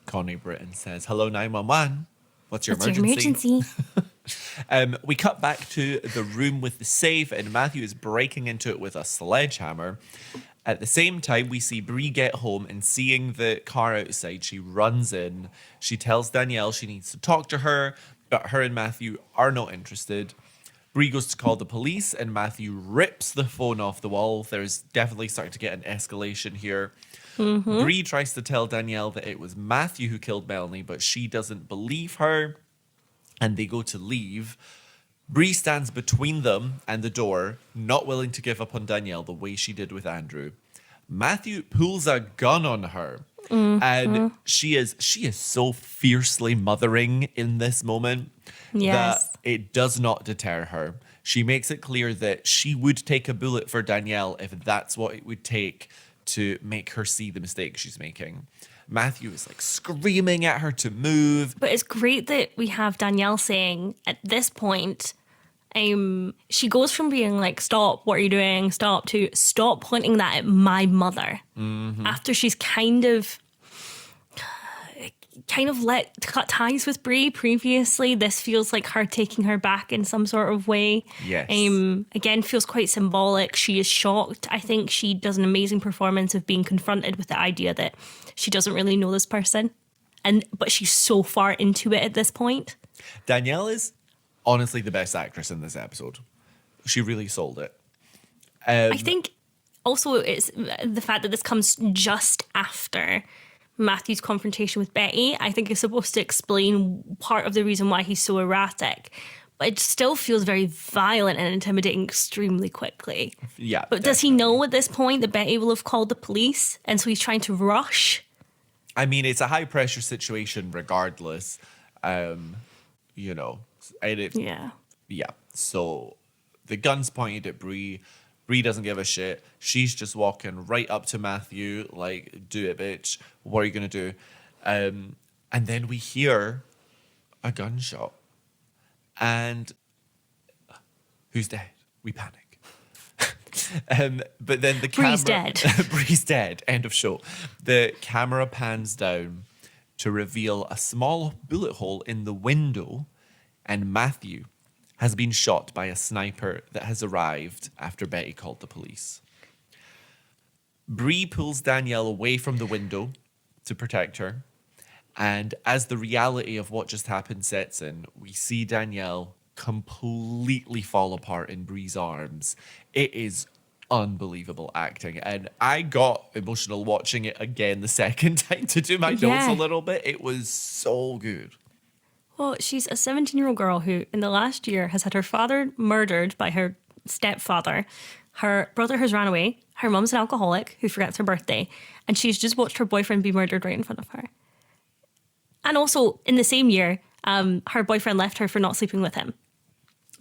[SPEAKER 2] Connie Britton says, hello, 911. What's your
[SPEAKER 1] What's
[SPEAKER 2] emergency?
[SPEAKER 1] Your emergency?
[SPEAKER 2] We cut back to the room with the safe, and Matthew is breaking into it with a sledgehammer. At the same time, we see Bree get home, and seeing the car outside, she runs in. She tells Danielle she needs to talk to her, but her and Matthew are not interested. Bree goes to call the police, and Matthew rips the phone off the wall. There's definitely starting to get an escalation here. Mm-hmm. Bree tries to tell Danielle that it was Matthew who killed Melanie, but she doesn't believe her, and they go to leave. Bree stands between them and the door, not willing to give up on Danielle the way she did with Andrew. Matthew pulls a gun on her, and she is so fiercely mothering in this moment that it does not deter her. She makes it clear that she would take a bullet for Danielle if that's what it would take to make her see the mistake she's making. Matthew is like screaming at her to move.
[SPEAKER 1] But it's great that we have Danielle saying at this point, she goes from being like, stop, what are you doing? Stop, to stop pointing that at my mother. Mm-hmm. After she's kind of kind of cut ties with Bree previously. This feels like her taking her back in some sort of way.
[SPEAKER 2] Yes.
[SPEAKER 1] Again, feels quite symbolic. She is shocked. I think she does an amazing performance of being confronted with the idea that she doesn't really know this person. But she's so far into it at this point.
[SPEAKER 2] Danielle is honestly the best actress in this episode. She really sold it.
[SPEAKER 1] I think also it's the fact that this comes just after Matthew's confrontation with Betty, I think is supposed to explain part of the reason why he's so erratic. But it still feels very violent and intimidating extremely quickly.
[SPEAKER 2] Yeah.
[SPEAKER 1] But definitely. Does he know at this point that Betty will have called the police? And so he's trying to rush?
[SPEAKER 2] I mean, it's a high pressure situation regardless. You know.
[SPEAKER 1] Yeah.
[SPEAKER 2] Yeah. So the gun's pointed at Bree. Bree doesn't give a shit. She's just walking right up to Matthew, like, do it, bitch. What are you going to do? And then we hear a gunshot. And who's dead? We panic. But then the camera...
[SPEAKER 1] Bree's dead.
[SPEAKER 2] Bree's dead. End of show. The camera pans down to reveal a small bullet hole in the window, and Matthew has been shot by a sniper that has arrived after Betty called the police. Bree pulls Danielle away from the window to protect her. And as the reality of what just happened sets in, we see Danielle completely fall apart in Bree's arms. It is unbelievable acting. And I got emotional watching it again the second time to do my notes a little bit. It was so good.
[SPEAKER 1] Well, she's a 17-year-old girl who, in the last year, has had her father murdered by her stepfather. Her brother has ran away. Her mum's an alcoholic who forgets her birthday. And she's just watched her boyfriend be murdered right in front of her. And also, in the same year, her boyfriend left her for not sleeping with him.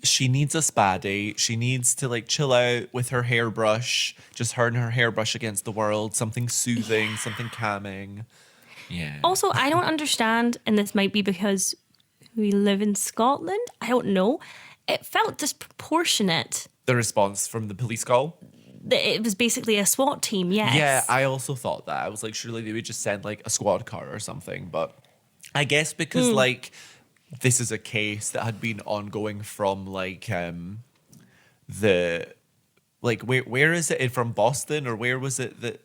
[SPEAKER 2] She needs a spa day. She needs to, like, chill out with her hairbrush. Just her and her hairbrush against the world. Something soothing, something calming. Yeah.
[SPEAKER 1] Also, I don't understand, and this might be because we live in Scotland. I don't know. It felt disproportionate.
[SPEAKER 2] The response from the police call?
[SPEAKER 1] It was basically a SWAT team, yes.
[SPEAKER 2] Yeah, I also thought that. I was like, surely they would just send, like, a squad car or something. But I guess because, like, this is a case that had been ongoing from, like, where is it? From Boston? Or where was it? The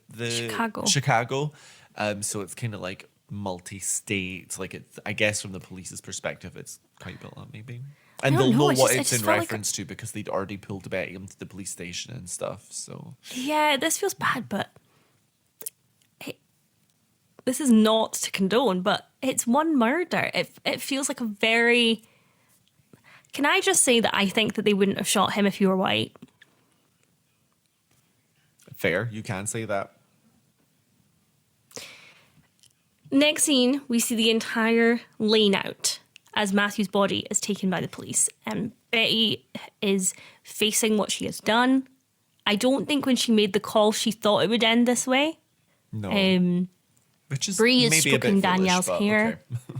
[SPEAKER 2] Chicago. So it's kind of like multi-state. Like, it's, I guess from the police's perspective, it's quite built up, maybe. And they'll know what it's in reference to because they'd already pulled Betty into the police station and stuff. So
[SPEAKER 1] yeah, this feels bad, but this is not to condone, but it's one murder. It feels like a very... Can I just say that I think that they wouldn't have shot him if he were white?
[SPEAKER 2] Fair, you can say that.
[SPEAKER 1] Next scene, we see the entire lane out as Matthew's body is taken by the police. And Betty is facing what she has done. I don't think when she made the call, she thought it would end this way.
[SPEAKER 2] No. Which is
[SPEAKER 1] Bree is
[SPEAKER 2] maybe
[SPEAKER 1] stroking Danielle's hair.
[SPEAKER 2] Okay.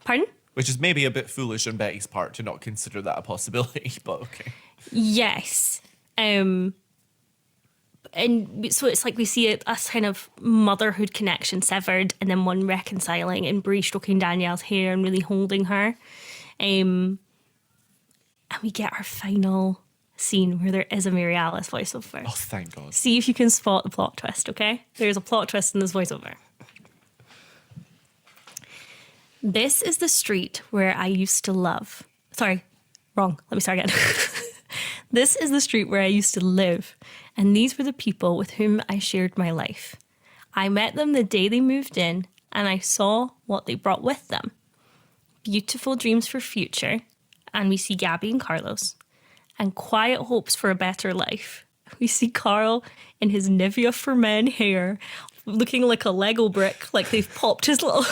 [SPEAKER 1] Pardon?
[SPEAKER 2] Which is maybe a bit foolish on Betty's part to not consider that a possibility, but okay.
[SPEAKER 1] Yes. And so it's like we see a kind of motherhood connection severed and then one reconciling and Bree stroking Danielle's hair and really holding her. And we get our final scene where there is a Mary Alice voiceover.
[SPEAKER 2] Oh, thank God.
[SPEAKER 1] See if you can spot the plot twist, okay? There's a plot twist in this voiceover. This is the street where I used to love. Sorry, wrong. Let me start again. This is the street where I used to live, and these were the people with whom I shared my life. I met them the day they moved in, and I saw what they brought with them. Beautiful dreams for future, and we see Gaby and Carlos, and quiet hopes for a better life. We see Karl in his Nivea for Men hair, looking like a Lego brick, like they've popped his little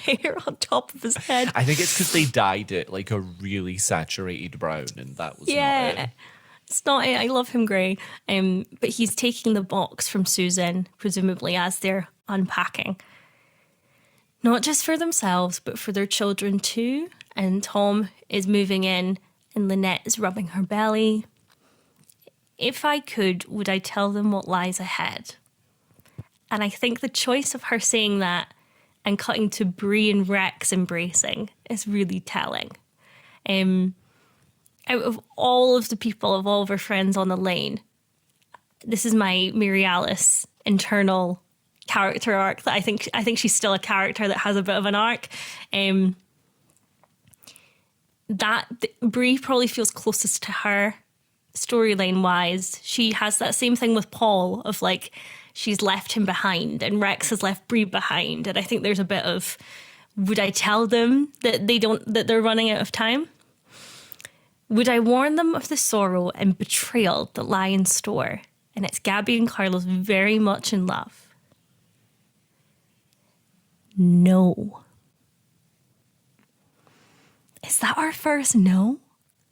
[SPEAKER 1] hair on top of his head.
[SPEAKER 2] I think it's because they dyed it like a really saturated brown, and that was not it.
[SPEAKER 1] It's not it. I love him grey. But he's taking the box from Susan, presumably as they're unpacking. Not just for themselves, but for their children too. And Tom is moving in, and Lynette is rubbing her belly. If I could, would I tell them what lies ahead? And I think the choice of her saying that and cutting to Bree and Rex embracing is really telling. Out of all of the people, of all of our friends on the lane, this is my Mary Alice internal character arc. That I think she's still a character that has a bit of an arc. Bree probably feels closest to her storyline wise. She has that same thing with Paul of like she's left him behind, and Rex has left Bree behind. And I think there's a bit of, would I tell them that they're running out of time? Would I warn them of the sorrow and betrayal that lie in store? And it's Gaby and Carlos very much in love. No. Is that our first no?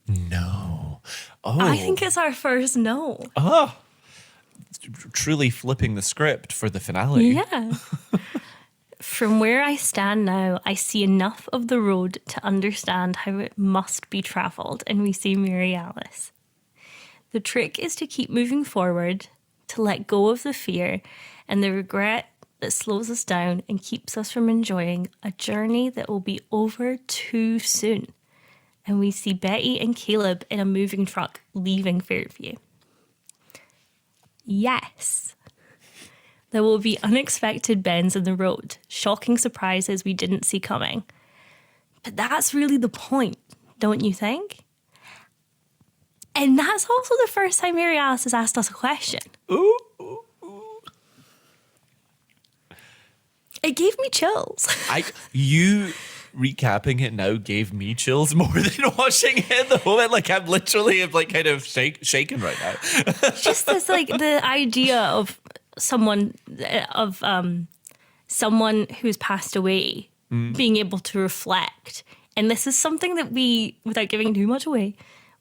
[SPEAKER 2] No. Oh.
[SPEAKER 1] I think it's our first no.
[SPEAKER 2] Oh. Truly flipping the script for the finale.
[SPEAKER 1] Yeah. From where I stand now, I see enough of the road to understand how it must be travelled, and we see Mary Alice. The trick is to keep moving forward, to let go of the fear and the regret that slows us down and keeps us from enjoying a journey that will be over too soon. And we see Betty and Caleb in a moving truck leaving Fairview. Yes. There will be unexpected bends in the road, shocking surprises we didn't see coming. But that's really the point, don't you think? And that's also the first time Mary Alice has asked us a question.
[SPEAKER 2] Ooh.
[SPEAKER 1] It gave me chills.
[SPEAKER 2] You recapping it now gave me chills more than watching it in the moment. Like I'm literally like kind of shaking right now.
[SPEAKER 1] Just this like the idea of someone who's passed away being able to reflect. And this is something that we, without giving too much away,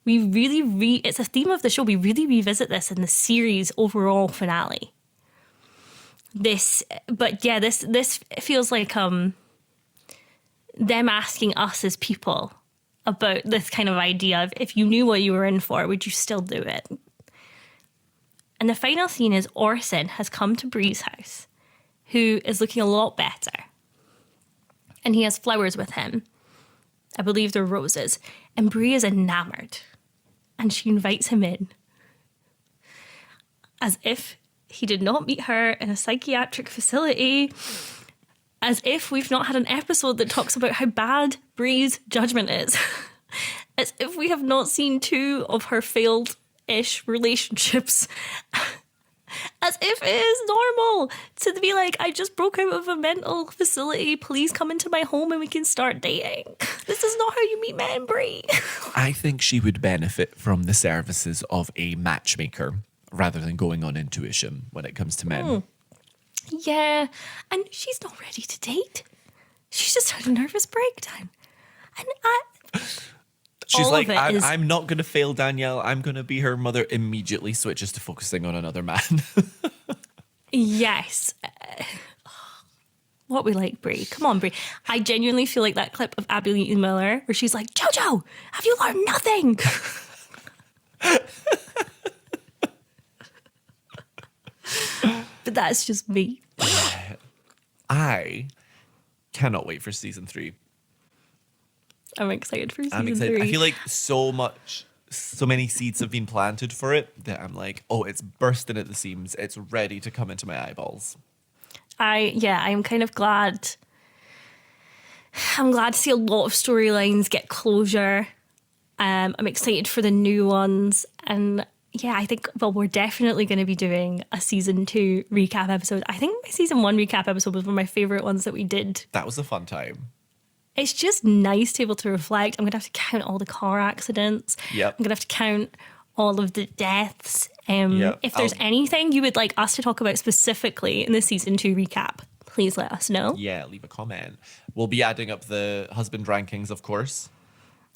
[SPEAKER 1] we really it's a theme of the show. We really revisit this in the series overall finale. This feels like them asking us as people about this kind of idea of, if you knew what you were in for, would you still do it? And the final scene is Orson has come to Bree's house, who is looking a lot better. And he has flowers with him. I believe they're roses. And Bree is enamored. And she invites him in. As if he did not meet her in a psychiatric facility. As if we've not had an episode that talks about how bad Bree's judgment is. As if we have not seen 2 of her failed-ish relationships. As if it is normal to be like, I just broke out of a mental facility. Please come into my home and we can start dating. This is not how you meet men, Bree.
[SPEAKER 2] I think she would benefit from the services of a matchmaker rather than going on intuition when it comes to men.
[SPEAKER 1] Yeah, and she's not ready to date. She's just had a nervous breakdown. And
[SPEAKER 2] she's
[SPEAKER 1] all
[SPEAKER 2] like,
[SPEAKER 1] of it
[SPEAKER 2] I'm not going to fail Danielle. I'm going to be her mother. Immediately switches to focusing on another man.
[SPEAKER 1] Yes. What we like, Brie. Come on, Brie. I genuinely feel like that clip of Abby Lee Miller where she's like, Jojo, have you learned nothing? But that's just me.
[SPEAKER 2] I cannot wait for season 3.
[SPEAKER 1] I'm excited for season
[SPEAKER 2] I'm excited.
[SPEAKER 1] 3.
[SPEAKER 2] I feel like so many seeds have been planted for it that I'm like, oh, it's bursting at the seams. It's ready to come into my eyeballs.
[SPEAKER 1] I'm kind of glad. I'm glad to see a lot of storylines get closure. I'm excited for the new ones. And yeah, I think, we're definitely going to be doing a season 2 recap episode. I think my season 1 recap episode was one of my favourite ones that we did.
[SPEAKER 2] That was a fun time.
[SPEAKER 1] It's just nice to be able to reflect. I'm going to have to count all the car accidents.
[SPEAKER 2] Yep.
[SPEAKER 1] I'm going to have to count all of the deaths. If there's anything you would like us to talk about specifically in the season 2 recap, please let us know.
[SPEAKER 2] Yeah, leave a comment. We'll be adding up the husband rankings, of course.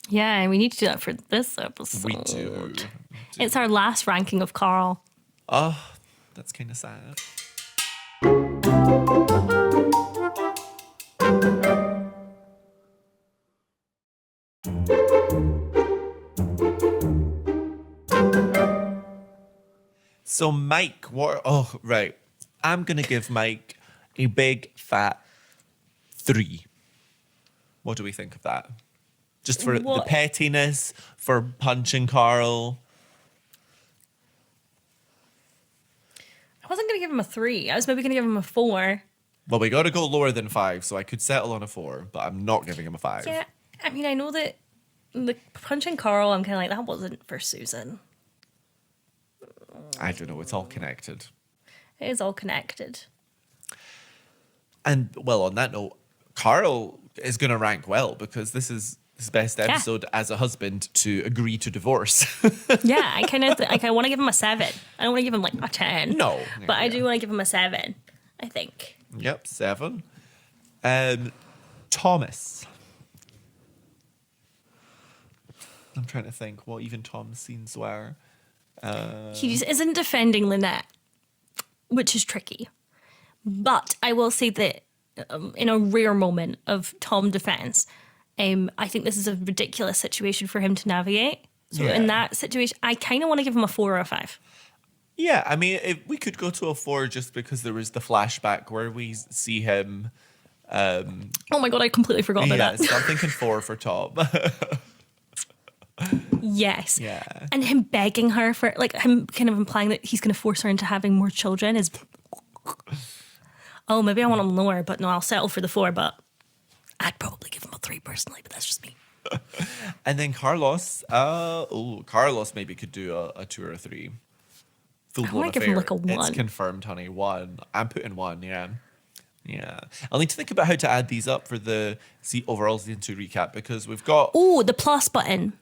[SPEAKER 1] Yeah, and we need to do that for this episode.
[SPEAKER 2] We do.
[SPEAKER 1] It's our last ranking of Karl.
[SPEAKER 2] Oh, that's kind of sad. So Mike, right. I'm going to give Mike a big fat 3. What do we think of that? Just for the
[SPEAKER 1] What?
[SPEAKER 2] pettiness, for punching Karl.
[SPEAKER 1] I wasn't going to give him a 3. I was maybe going to give him a 4.
[SPEAKER 2] Well, we got to go lower than 5, so I could settle on a 4, but I'm not giving him a 5.
[SPEAKER 1] Yeah, I mean, I know that the punching Karl, I'm kind of like, that wasn't for Susan.
[SPEAKER 2] I don't know. It's all connected.
[SPEAKER 1] It is all connected.
[SPEAKER 2] And, well, on that note, Karl is going to rank well because this is his best episode as a husband to agree to divorce.
[SPEAKER 1] Yeah, I kind of I want to give him a 7. I don't want to give him like a 10.
[SPEAKER 2] No.
[SPEAKER 1] But I do want to give him a 7, I think.
[SPEAKER 2] Yep, 7. Thomas. I'm trying to think what even Tom's scenes were.
[SPEAKER 1] He just isn't defending Lynette, which is tricky. But I will say that in a rare moment of Tom defense, I think this is a ridiculous situation for him to navigate. So in that situation, I kind of want to give him a 4 or a 5.
[SPEAKER 2] Yeah, I mean, we could go to a 4 just because there was the flashback where we see him.
[SPEAKER 1] Oh my God, I completely forgot about that.
[SPEAKER 2] So I'm thinking 4 for Tom.
[SPEAKER 1] Yes.
[SPEAKER 2] Yeah.
[SPEAKER 1] And him begging her for, like, him kind of implying that he's going to force her into having more children is, oh, maybe I want him lower, but no, I'll settle for the 4, but I'd probably give him a 3 personally, but that's just me.
[SPEAKER 2] And then Carlos. Carlos maybe could do a 2 or a 3.
[SPEAKER 1] I want to give him like a 1.
[SPEAKER 2] It's confirmed, honey. 1. I'm putting 1, yeah. Yeah. I'll need to think about how to add these up for the overall season 2 recap because we've got...
[SPEAKER 1] Oh, the plus button.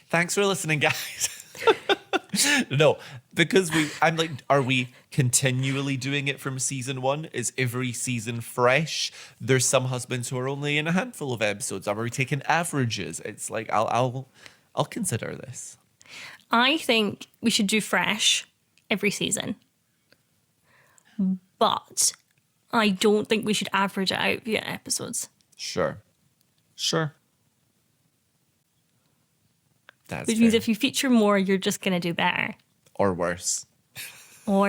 [SPEAKER 2] Thanks for listening, guys. No, because I'm like, are we continually doing it from season 1? Is every season fresh? There's some husbands who are only in a handful of episodes. Are we taking averages? It's like, I'll consider this.
[SPEAKER 1] I think we should do fresh every season. But I don't think we should average it out via episodes.
[SPEAKER 2] Sure. That's
[SPEAKER 1] Which means
[SPEAKER 2] fair.
[SPEAKER 1] if you feature more, you're just going to do better.
[SPEAKER 2] Or worse.
[SPEAKER 1] Or...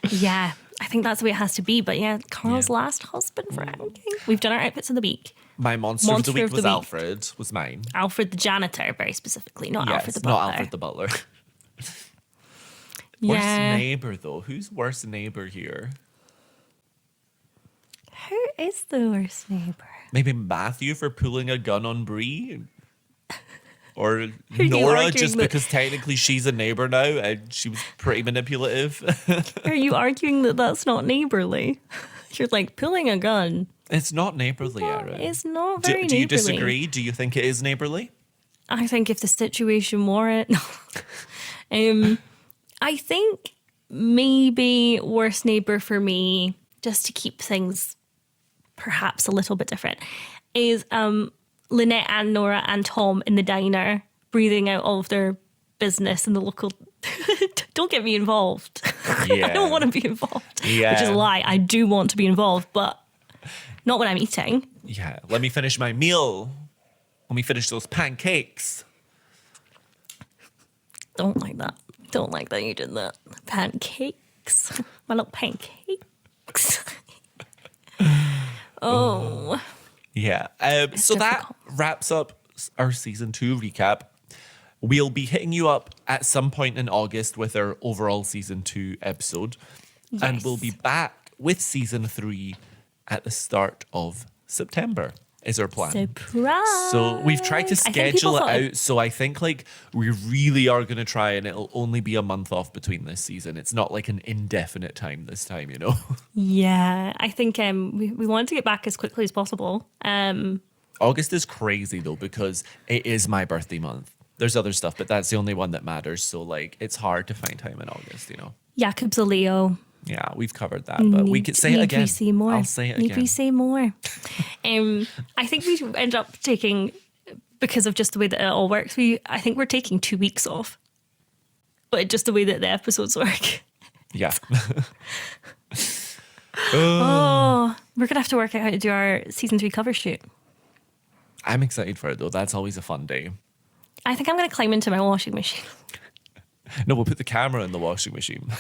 [SPEAKER 1] yeah, I think that's the way it has to be. But yeah, Karl's last husband ranking. We've done our outfits of the week.
[SPEAKER 2] My monster of the week was
[SPEAKER 1] week.
[SPEAKER 2] Alfred, was mine.
[SPEAKER 1] Alfred the janitor, very specifically, not Alfred the
[SPEAKER 2] not
[SPEAKER 1] butler.
[SPEAKER 2] Alfred the butler.
[SPEAKER 1] Yeah.
[SPEAKER 2] Worst neighbor, though. Who's worst neighbor here?
[SPEAKER 1] Who is the worst neighbor?
[SPEAKER 2] Maybe Matthew for pulling a gun on Bree? Or
[SPEAKER 1] you
[SPEAKER 2] Nora,
[SPEAKER 1] arguing
[SPEAKER 2] just
[SPEAKER 1] that-
[SPEAKER 2] because technically she's a neighbor now and she was pretty manipulative.
[SPEAKER 1] Are you arguing that that's not neighborly? You're like, pulling a gun.
[SPEAKER 2] It's not neighborly, Erin.
[SPEAKER 1] It's not very
[SPEAKER 2] Do you
[SPEAKER 1] neighborly.
[SPEAKER 2] disagree? Do you think it is neighborly?
[SPEAKER 1] I think if the situation warrant... I think maybe worst neighbor for me, just to keep things perhaps a little bit different, is Lynette and Nora and Tom in the diner breathing out all of their business in the local... Don't get me involved.
[SPEAKER 2] Yeah.
[SPEAKER 1] I don't want to be involved.
[SPEAKER 2] Yeah.
[SPEAKER 1] Which is a lie. I do want to be involved, but not when I'm eating.
[SPEAKER 2] Yeah. Let me finish my meal. Let me finish those pancakes.
[SPEAKER 1] Don't like that. Don't like that you did that. Pancakes. My little pancakes. Oh.
[SPEAKER 2] Yeah. So that wraps up our season 2 recap. We'll be hitting you up at some point in August with our overall season 2 episode.
[SPEAKER 1] Yes.
[SPEAKER 2] And we'll be back with season 3 at the start of September. Is our plan.
[SPEAKER 1] Surprise.
[SPEAKER 2] So we've tried to
[SPEAKER 1] I think
[SPEAKER 2] schedule
[SPEAKER 1] people
[SPEAKER 2] it
[SPEAKER 1] thought-
[SPEAKER 2] out. So I think like we really are going to try, and it'll only be a month off between this season. It's not like an indefinite time this time, you know?
[SPEAKER 1] Yeah, I think we wanted to get back as quickly as possible.
[SPEAKER 2] August is crazy though, because it is my birthday month. There's other stuff, but that's the only one that matters. So like it's hard to find time in August, you know?
[SPEAKER 1] Jakub's a Leo.
[SPEAKER 2] Yeah, we've covered that, but we could say it again.
[SPEAKER 1] We say more.
[SPEAKER 2] I'll say it
[SPEAKER 1] Need
[SPEAKER 2] again.
[SPEAKER 1] we say more? I think we end up taking, because of just the way that it all works, I think we're taking 2 weeks off. But just the way that the episodes work.
[SPEAKER 2] Yeah.
[SPEAKER 1] Oh, we're going to have to work out how to do our season 3 cover shoot.
[SPEAKER 2] I'm excited for it though. That's always a fun day.
[SPEAKER 1] I think I'm going to climb into my washing machine.
[SPEAKER 2] No, we'll put the camera in the washing machine.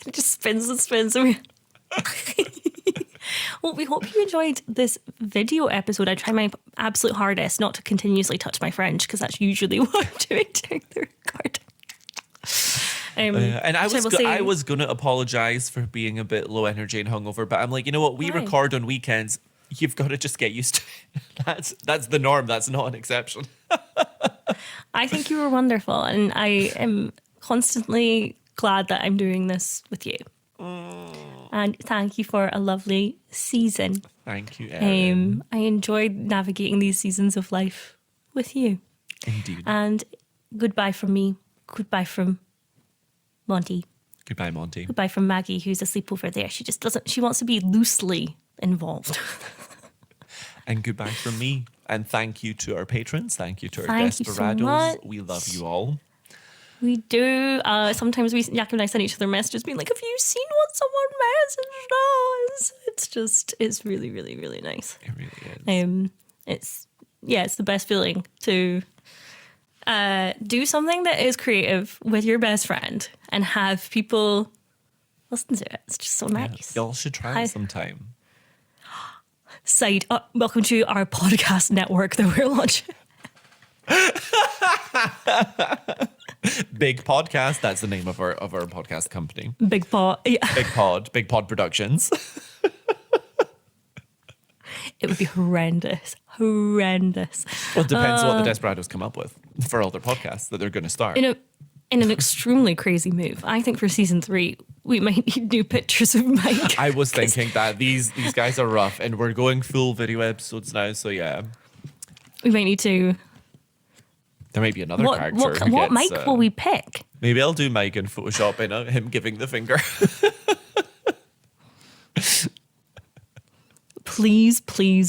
[SPEAKER 1] It just spins and spins. Well, we hope you enjoyed this video episode. I try my absolute hardest not to continuously touch my French, because that's usually what I'm doing during the recording.
[SPEAKER 2] And I was going to apologise for being a bit low energy and hungover, but I'm like, you know what? We record on weekends. You've got to just get used to it. That's the norm. That's not an exception.
[SPEAKER 1] I think you were wonderful, and I am constantly glad that I'm doing this with you. And thank you for a lovely season.
[SPEAKER 2] Thank you, Erin.
[SPEAKER 1] I enjoyed navigating these seasons of life with you.
[SPEAKER 2] Indeed.
[SPEAKER 1] And goodbye from me. Goodbye from Monty.
[SPEAKER 2] Goodbye, Monty.
[SPEAKER 1] Goodbye from Maggie, who's asleep over there. She just doesn't, she wants to be loosely involved.
[SPEAKER 2] And goodbye from me. And thank you to our patrons. Thank you to our desperados.
[SPEAKER 1] So much.
[SPEAKER 2] We love you all.
[SPEAKER 1] We do. Sometimes Jakub and I send each other messages being like, have you seen what someone messaged us? It's really, really, really nice.
[SPEAKER 2] It really is.
[SPEAKER 1] It's the best feeling to do something that is creative with your best friend and have people listen to it. It's just so nice.
[SPEAKER 2] Y'all should try it sometime.
[SPEAKER 1] Welcome to our podcast network that we're launching.
[SPEAKER 2] Big Podcast, that's the name of our podcast company.
[SPEAKER 1] Big Pod, yeah.
[SPEAKER 2] Big Pod Productions.
[SPEAKER 1] It would be horrendous.
[SPEAKER 2] Well, it depends on what the Desperados come up with for all their podcasts that they're going to start.
[SPEAKER 1] In an extremely crazy move, I think for season 3 we might need new pictures of Mike.
[SPEAKER 2] I was thinking that these guys are rough, and we're going full video episodes now, so yeah.
[SPEAKER 1] We might need to.
[SPEAKER 2] There might be another character.
[SPEAKER 1] What Mike will we pick?
[SPEAKER 2] Maybe I'll do Mike in Photoshop and him giving the finger.
[SPEAKER 1] Please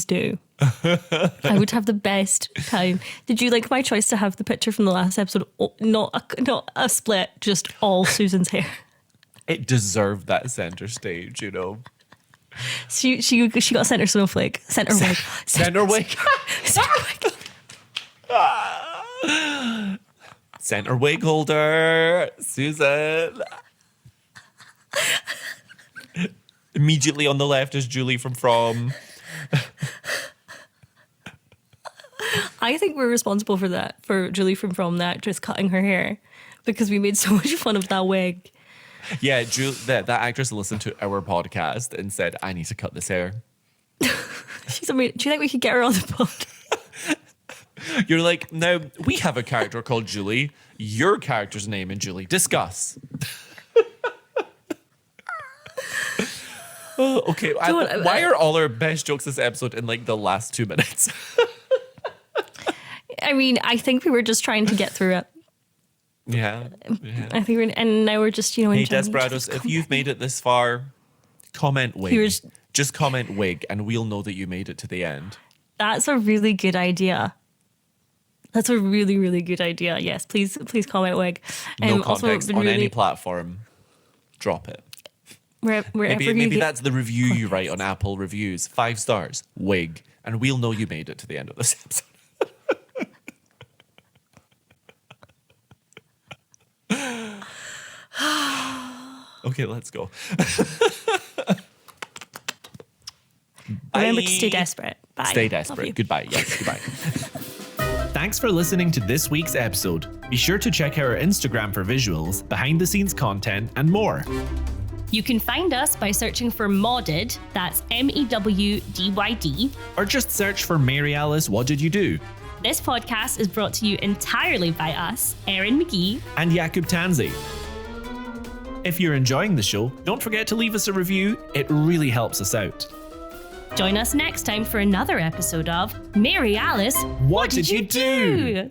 [SPEAKER 1] do. I would have the best time. Did you like my choice to have the picture from the last episode? Not a split, just all Susan's hair.
[SPEAKER 2] It deserved that center stage, you know.
[SPEAKER 1] She got center snowflake, center wig,
[SPEAKER 2] center wig. Center wig holder, Susan. Immediately on the left is Julie from.
[SPEAKER 1] I think we're responsible for that, for Julie from the actress cutting her hair, because we made so much fun of that wig.
[SPEAKER 2] Yeah, that actress listened to our podcast and said, I need to cut this hair.
[SPEAKER 1] She's amazing. Do you think we could get her on the pod?
[SPEAKER 2] You're like, no, we have a character called Julie. Your character's name in Julie. Discuss. Okay, why are all our best jokes this episode in like the last 2 minutes?
[SPEAKER 1] I mean, I think we were just trying to get through it.
[SPEAKER 2] Yeah.
[SPEAKER 1] I think and now we're just,
[SPEAKER 2] Hey, Desperados, if you've made it this far, comment wig. Just comment wig, and we'll know that you made it to the end.
[SPEAKER 1] That's a really good idea. That's a really, really good idea. Yes, please comment wig.
[SPEAKER 2] No context on any platform. Drop it. Maybe that's the review you write on Apple Reviews. 5 stars, wig, and we'll know you made it to the end of this episode. Okay, let's go.
[SPEAKER 1] Remember to stay desperate. Bye.
[SPEAKER 2] Stay desperate. Goodbye. Yes, goodbye.
[SPEAKER 3] Thanks for listening to this week's episode. Be sure to check out our Instagram for visuals, behind-the-scenes content, and more.
[SPEAKER 1] You can find us by searching for Modded, that's MEWDYD.
[SPEAKER 3] Or just search for Mary Alice, What Did You Do?
[SPEAKER 1] This podcast is brought to you entirely by us, Erin McGee
[SPEAKER 3] and Jakub Tanzi. If you're enjoying the show, don't forget to leave us a review. It really helps us out.
[SPEAKER 1] Join us next time for another episode of Mary Alice,
[SPEAKER 3] What Did You Do?